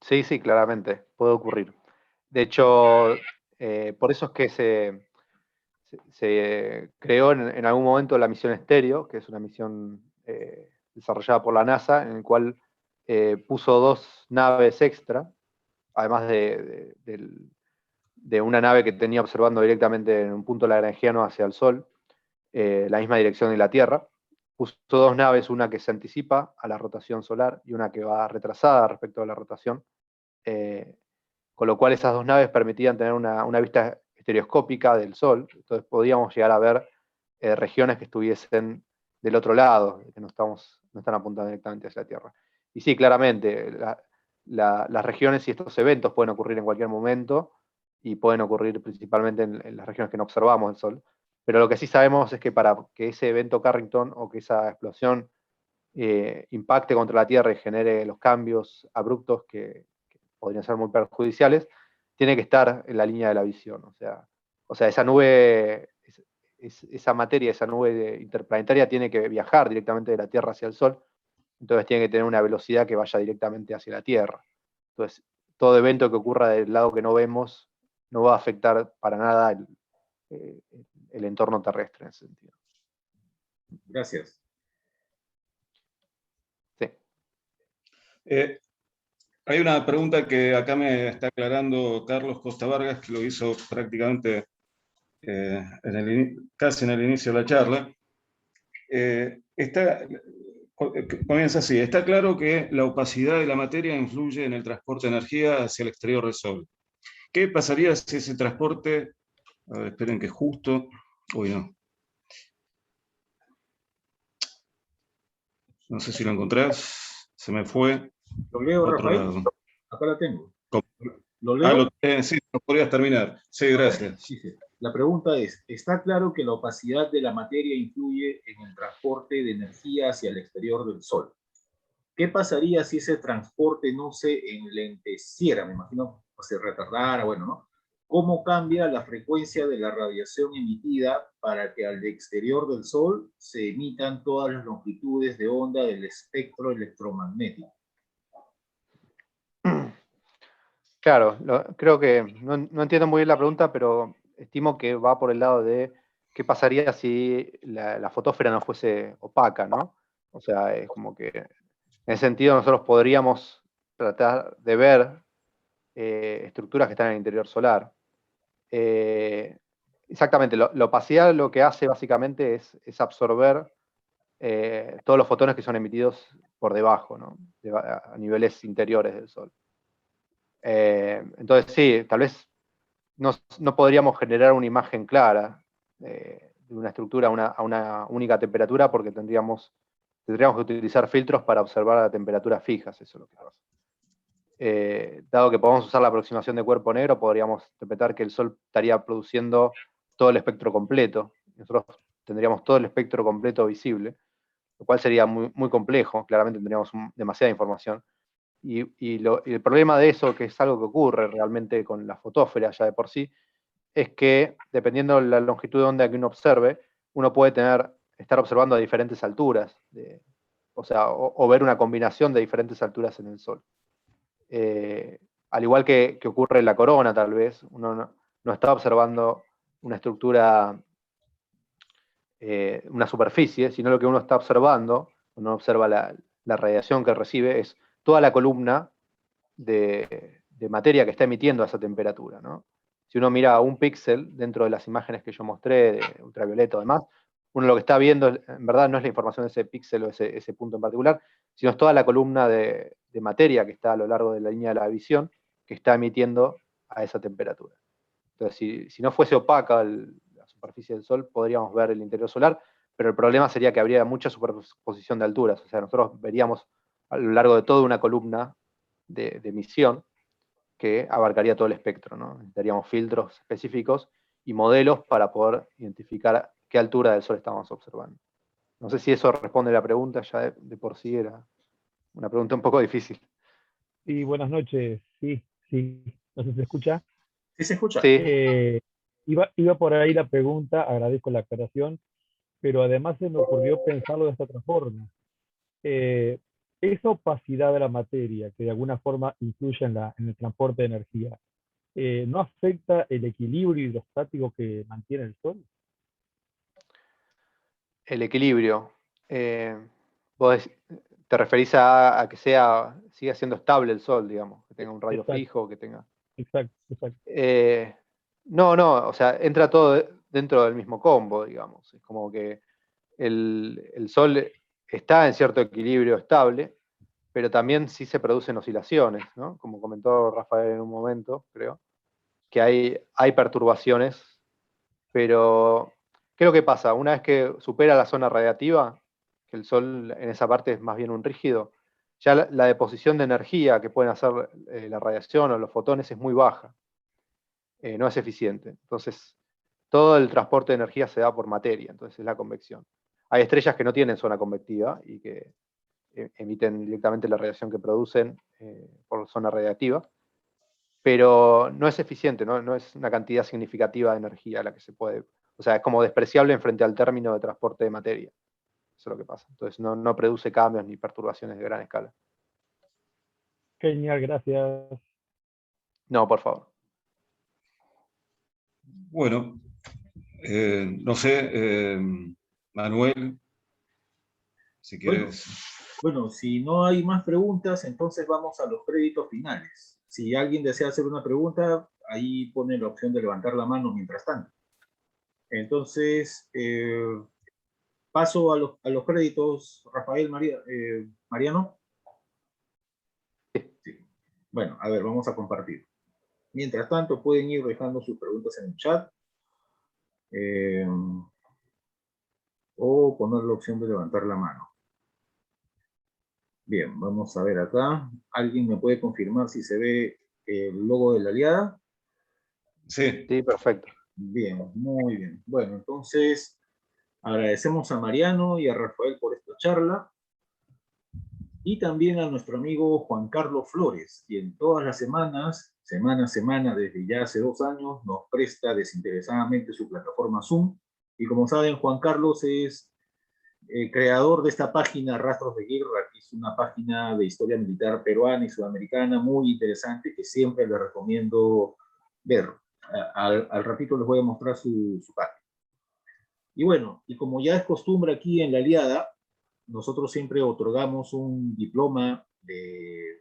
Sí, sí, claramente, puede ocurrir. De hecho, por eso es que se creó en algún momento la misión Estéreo, que es una misión desarrollada por la NASA, en la cual puso 2 naves extra, además de una nave que tenía observando directamente en un punto lagrangiano hacia el Sol, la misma dirección de la Tierra. Puso 2 naves, una que se anticipa a la rotación solar y una que va retrasada respecto a la rotación, con lo cual esas 2 naves permitían tener una vista estereoscópica del Sol. Entonces podíamos llegar a ver regiones que estuviesen del otro lado, que no están apuntando directamente hacia la Tierra. Y sí, claramente, las regiones y estos eventos pueden ocurrir en cualquier momento y pueden ocurrir principalmente en las regiones que no observamos el Sol. Pero lo que sí sabemos es que para que ese evento Carrington o que esa explosión impacte contra la Tierra y genere los cambios abruptos que podrían ser muy perjudiciales, tiene que estar en la línea de la visión. O sea, esa nube, esa materia, esa nube interplanetaria tiene que viajar directamente de la Tierra hacia el Sol, entonces tiene que tener una velocidad que vaya directamente hacia la Tierra. Entonces, todo evento que ocurra del lado que no vemos no va a afectar para nada el entorno terrestre en ese sentido. Gracias. Sí. Hay una pregunta que acá me está aclarando Carlos Costa Vargas, que lo hizo prácticamente casi en el inicio de la charla. Comienza así: está claro que la opacidad de la materia influye en el transporte de energía hacia el exterior del Sol. ¿Qué pasaría si ese transporte... A ver, esperen que justo... Uy, no. No sé si lo encontrás. Se me fue. Lo leo, Otro Rafael. lado. Acá la tengo. ¿Cómo? ¿Lo leo? Sí, lo podrías terminar. Sí, gracias. Dice, la pregunta es, está claro que la opacidad de la materia influye en el transporte de energía hacia el exterior del Sol. ¿Qué pasaría si ese transporte no se enlenteciera? Me imagino, o se retardara, bueno, ¿no? ¿Cómo cambia la frecuencia de la radiación emitida para que al exterior del Sol se emitan todas las longitudes de onda del espectro electromagnético? Claro, creo que no entiendo muy bien la pregunta, pero estimo que va por el lado de qué pasaría si la fotósfera no fuese opaca, ¿no? O sea, es como que en ese sentido nosotros podríamos tratar de ver estructuras que están en el interior solar. Exactamente, la opacidad lo que hace básicamente es absorber todos los fotones que son emitidos por debajo, ¿no? A niveles interiores del Sol. Entonces sí, tal vez no podríamos generar una imagen clara de una estructura a una única temperatura porque tendríamos que utilizar filtros para observar a temperaturas fijas, eso es lo que pasa. Dado que podemos usar la aproximación de cuerpo negro, podríamos interpretar que el Sol estaría produciendo todo el espectro completo. Nosotros tendríamos todo el espectro completo visible, lo cual sería muy, muy complejo, claramente tendríamos demasiada información. Y el problema de eso, que es algo que ocurre realmente con la fotósfera ya de por sí, es que dependiendo de la longitud de onda que uno observe, uno puede estar observando a diferentes alturas, o ver una combinación de diferentes alturas en el Sol. Al igual que ocurre en la corona, tal vez, uno no está observando una estructura, una superficie, sino lo que uno está observando, uno observa la radiación que recibe, es toda la columna de materia que está emitiendo a esa temperatura, ¿no? Si uno mira un píxel dentro de las imágenes que yo mostré, de ultravioleta o demás, uno lo que está viendo, en verdad, no es la información de ese píxel o ese punto en particular, sino es toda la columna de materia que está a lo largo de la línea de la visión, que está emitiendo a esa temperatura. Entonces, si no fuese opaca la superficie del Sol, podríamos ver el interior solar, pero el problema sería que habría mucha superposición de alturas. O sea, nosotros veríamos a lo largo de toda una columna de emisión que abarcaría todo el espectro, ¿no? Necesitaríamos filtros específicos y modelos para poder identificar qué altura del Sol estamos observando. No sé si eso responde a la pregunta, ya de por sí era una pregunta un poco difícil. Sí, buenas noches. Sí, sí. No sé si se escucha. ¿Sí se escucha? Sí, Iba por ahí la pregunta, agradezco la aclaración, pero además se me ocurrió pensarlo de esta otra forma. Eh, esa opacidad de la materia, que de alguna forma influye en el transporte de energía, ¿no afecta el equilibrio hidrostático que mantiene el Sol? el equilibrio. Vos te referís a que siga siendo estable el Sol, digamos, que tenga un radio Exacto, fijo, que tenga... exacto, exacto. No, o sea, entra todo dentro del mismo combo, digamos. Es como que el Sol está en cierto equilibrio estable, pero también sí se producen oscilaciones, ¿no? Como comentó Rafael en un momento, creo, que hay perturbaciones, pero ¿qué es lo que pasa? Una vez que supera la zona radiativa, que el Sol en esa parte es más bien un rígido, ya la deposición de energía que pueden hacer la radiación o los fotones es muy baja. No es eficiente. Entonces, todo el transporte de energía se da por materia, entonces es la convección. Hay estrellas que no tienen zona convectiva y que emiten directamente la radiación que producen por zona radiactiva, pero no es eficiente, no es una cantidad significativa de energía la que se puede, o sea, es como despreciable en frente al término de transporte de materia. Eso es lo que pasa. Entonces no produce cambios ni perturbaciones de gran escala. Genial, gracias. No, por favor. Bueno, no sé, Manuel, si quieres. Bueno, si no hay más preguntas, entonces vamos a los créditos finales. Si alguien desea hacer una pregunta, ahí pone la opción de levantar la mano mientras tanto. Entonces, paso a los créditos, Rafael, Mariano. Sí. Bueno, a ver, vamos a compartir. Mientras tanto, pueden ir dejando sus preguntas en el chat o poner la opción de levantar la mano. Bien, vamos a ver acá. ¿Alguien me puede confirmar si se ve el logo de la aliada? Sí. Sí, perfecto. Bien, muy bien. Bueno, entonces agradecemos a Mariano y a Rafael por esta charla y también a nuestro amigo Juan Carlos Flores, quien todas las semanas, semana a semana, desde ya hace 2 años, nos presta desinteresadamente su plataforma Zoom. Y como saben, Juan Carlos es creador de esta página Rastros de Guerra, que es una página de historia militar peruana y sudamericana muy interesante que siempre les recomiendo ver. Al ratito les voy a mostrar su página. Y bueno, y como ya es costumbre aquí en La Aliada, nosotros siempre otorgamos un diploma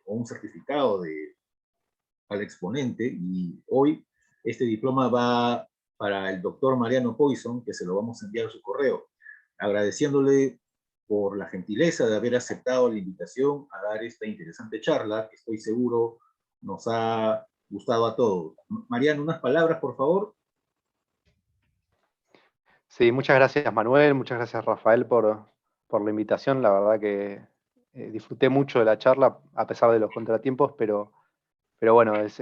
o un certificado al exponente, y hoy este diploma va para el doctor Mariano Poisson, que se lo vamos a enviar a su correo, agradeciéndole por la gentileza de haber aceptado la invitación a dar esta interesante charla, que estoy seguro nos ha gustado a todos. Mariano, unas palabras, por favor. Sí, muchas gracias Manuel, muchas gracias Rafael por la invitación. La verdad que disfruté mucho de la charla a pesar de los contratiempos, pero bueno, es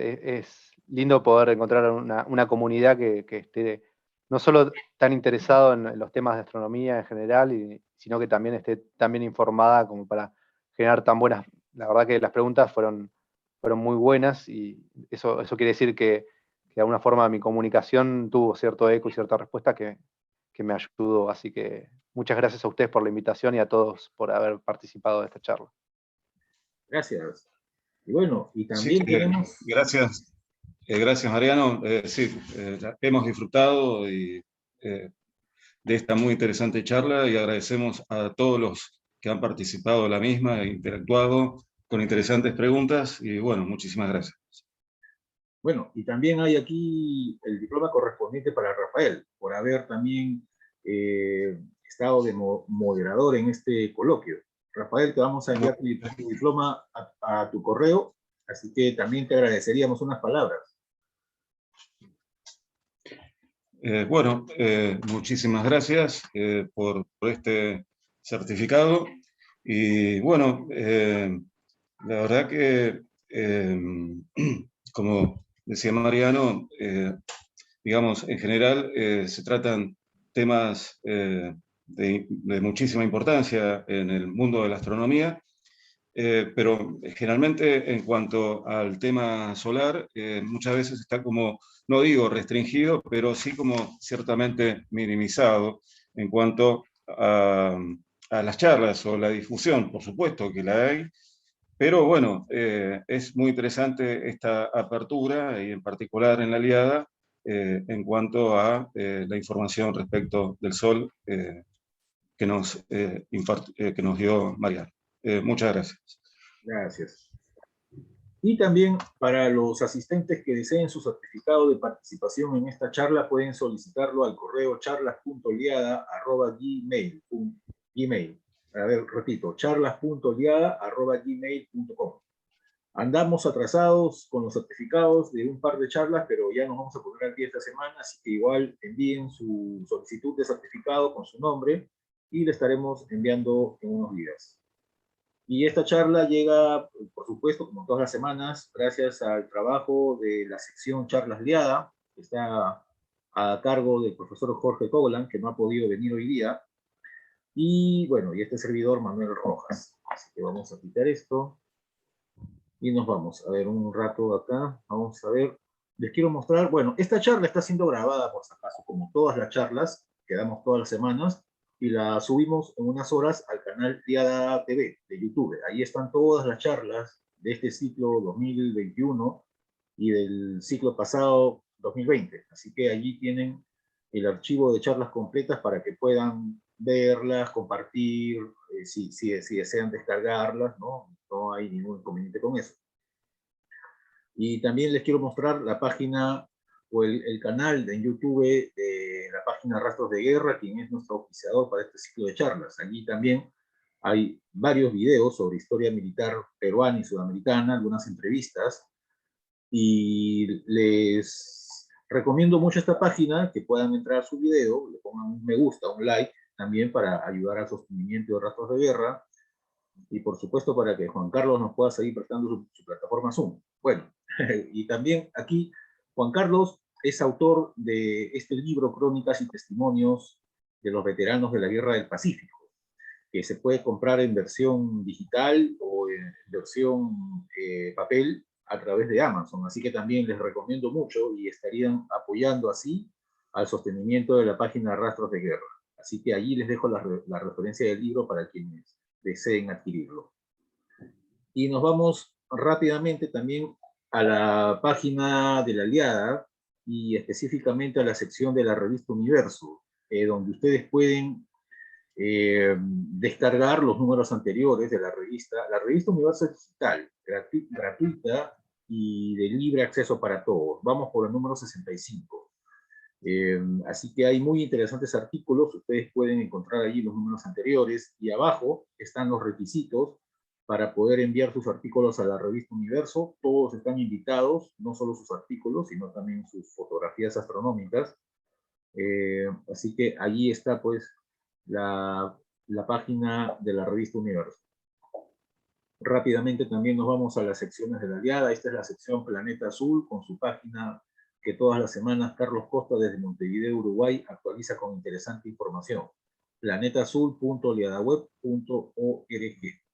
lindo poder encontrar una comunidad que esté no solo tan interesado en los temas de astronomía en general, sino que también esté tan bien informada como para generar tan buenas. La verdad que las preguntas fueron muy buenas, y eso quiere decir que de alguna forma mi comunicación tuvo cierto eco y cierta respuesta que me ayudó. Así que muchas gracias a ustedes por la invitación y a todos por haber participado de esta charla. Gracias. Y bueno, y Sí, también queremos... gracias. Gracias, Mariano. Sí, hemos disfrutado de esta muy interesante charla, y agradecemos a todos los que han participado de la misma e interactuado con interesantes preguntas, y bueno, muchísimas gracias. Bueno, y también hay aquí el diploma correspondiente para Rafael, por haber también estado de moderador en este coloquio. Rafael, te vamos a enviar tu diploma a tu correo, así que también te agradeceríamos unas palabras. Bueno, muchísimas gracias por este certificado, y bueno, la verdad que, como decía Mariano, digamos, en general se tratan temas de muchísima importancia en el mundo de la astronomía, pero generalmente en cuanto al tema solar, muchas veces está como, no digo restringido, pero sí como ciertamente minimizado en cuanto a las charlas o la difusión. Por supuesto que la hay, pero bueno, es muy interesante esta apertura, y en particular en la Aliada, en cuanto a la información respecto del Sol que nos dio Mariano. Muchas gracias. Gracias. Y también para los asistentes que deseen su certificado de participación en esta charla, pueden solicitarlo al correo charlas.liada@gmail.com. A ver, repito, charlas.liada@gmail.com. Andamos atrasados con los certificados de un par de charlas, pero ya nos vamos a poner al día esta semana, así que igual envíen su solicitud de certificado con su nombre y le estaremos enviando en unos días. Y esta charla llega, por supuesto, como todas las semanas, gracias al trabajo de la sección Charlas Liada, que está a cargo del profesor Jorge Coglan, que no ha podido venir hoy día, y bueno, y este servidor Manuel Rojas. Así que vamos a quitar esto y nos vamos a ver un rato acá. Vamos a ver, les quiero mostrar, bueno, esta charla está siendo grabada por si acaso, como todas las charlas que damos todas las semanas, y la subimos en unas horas al canal Liada TV de YouTube. Ahí están todas las charlas de este ciclo 2021 y del ciclo pasado 2020. Así que allí tienen el archivo de charlas completas para que puedan verlas, compartir, si desean descargarlas, ¿no? No hay ningún inconveniente con eso. Y también les quiero mostrar la página o el canal de YouTube de la página Rastros de Guerra, quien es nuestro auspiciador para este ciclo de charlas. Allí también hay varios videos sobre historia militar peruana y sudamericana, algunas entrevistas, y les recomiendo mucho esta página, que puedan entrar a su video, le pongan un me gusta, un like, también para ayudar al sostenimiento de Rastros de Guerra, y por supuesto para que Juan Carlos nos pueda seguir prestando su plataforma Zoom. Bueno, y también aquí Juan Carlos es autor de este libro Crónicas y Testimonios de los Veteranos de la Guerra del Pacífico, que se puede comprar en versión digital o en versión papel a través de Amazon. Así que también les recomiendo mucho y estarían apoyando así al sostenimiento de la página Rastros de Guerra. Así que allí les dejo la referencia del libro para quienes deseen adquirirlo. Y nos vamos rápidamente también a la página de la Aliada y específicamente a la sección de la revista Universo, donde ustedes pueden descargar los números anteriores de la revista. La revista Universo Digital, gratuita y de libre acceso para todos. Vamos por el número 65. Así que hay muy interesantes artículos, ustedes pueden encontrar allí los números anteriores, y abajo están los requisitos para poder enviar sus artículos a la revista Universo. Todos están invitados, no solo sus artículos, sino también sus fotografías astronómicas. Así que allí está pues la página de la revista Universo. Rápidamente también nos vamos a las secciones de la Aliada. Esta es la sección Planeta Azul, con su página que todas las semanas Carlos Costa desde Montevideo, Uruguay, actualiza con interesante información. planetaazul.aliadaweb.org.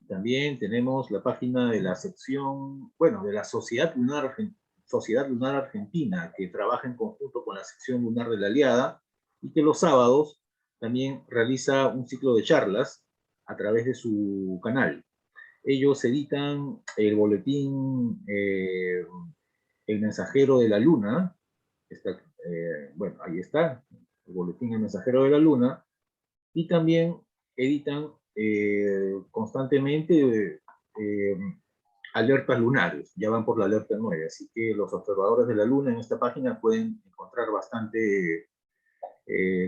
También tenemos la página de la sección, bueno, de la Sociedad Lunar Argentina, que trabaja en conjunto con la sección lunar de la Aliada, y que los sábados también realiza un ciclo de charlas a través de su canal. Ellos editan el boletín El Mensajero de la Luna. Bueno, ahí está, el boletín El Mensajero de la Luna, y también editan constantemente alertas lunares. Ya van por la alerta 9, así que los observadores de la Luna en esta página pueden encontrar bastante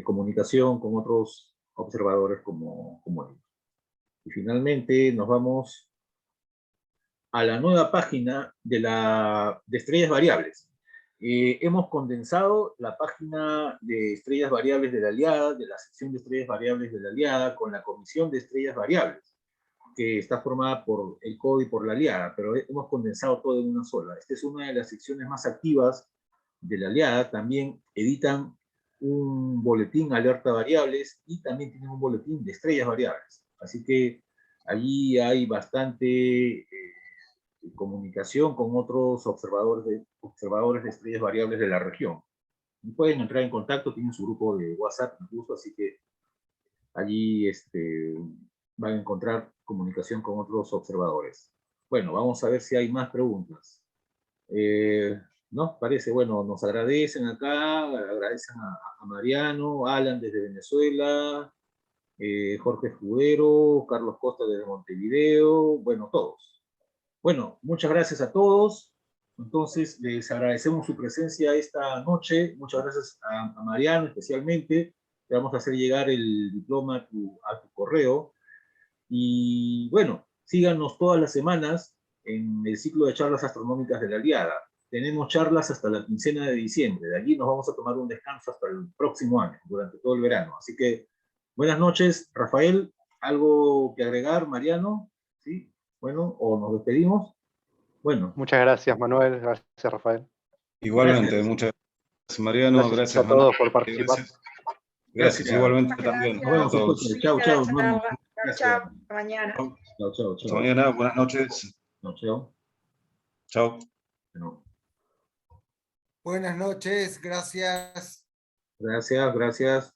comunicación con otros observadores como ellos. Y finalmente nos vamos a la nueva página de Estrellas Variables. Hemos condensado la página de Estrellas Variables de la Aliada, de la sección de Estrellas Variables de la Aliada, con la Comisión de Estrellas Variables, que está formada por el CODI y por la Aliada, pero hemos condensado todo en una sola. Esta es una de las secciones más activas de la Aliada. También editan un boletín Alerta Variables y también tienen un boletín de Estrellas Variables. Así que allí hay bastante comunicación con otros observadores de estrellas variables de la región. Y pueden entrar en contacto, tienen su grupo de WhatsApp incluso, así que allí van a encontrar comunicación con otros observadores. Bueno, vamos a ver si hay más preguntas. ¿No? Parece, bueno, nos agradecen acá, agradecen a Mariano, Alan desde Venezuela, Jorge Escudero, Carlos Costa desde Montevideo, bueno, todos. Bueno, muchas gracias a todos. Entonces, les agradecemos su presencia esta noche. Muchas gracias a Mariano especialmente. Te vamos a hacer llegar el diploma a tu correo. Y bueno, síganos todas las semanas en el ciclo de charlas astronómicas de la Aliada. Tenemos charlas hasta la quincena de diciembre. De allí nos vamos a tomar un descanso hasta el próximo año, durante todo el verano. Así que, buenas noches, Rafael. ¿Algo que agregar, Mariano? ¿Sí? Bueno, o nos despedimos. Bueno. Muchas gracias, Manuel. Gracias, Rafael. Igualmente, gracias. Muchas gracias, Mariano. Gracias a todos por participar. Gracias, igualmente también. Nos vemos. Chao, chao. Chao, mañana. Chao. Hasta mañana, buenas noches. Chao. Chao. Buenas noches, gracias. Gracias.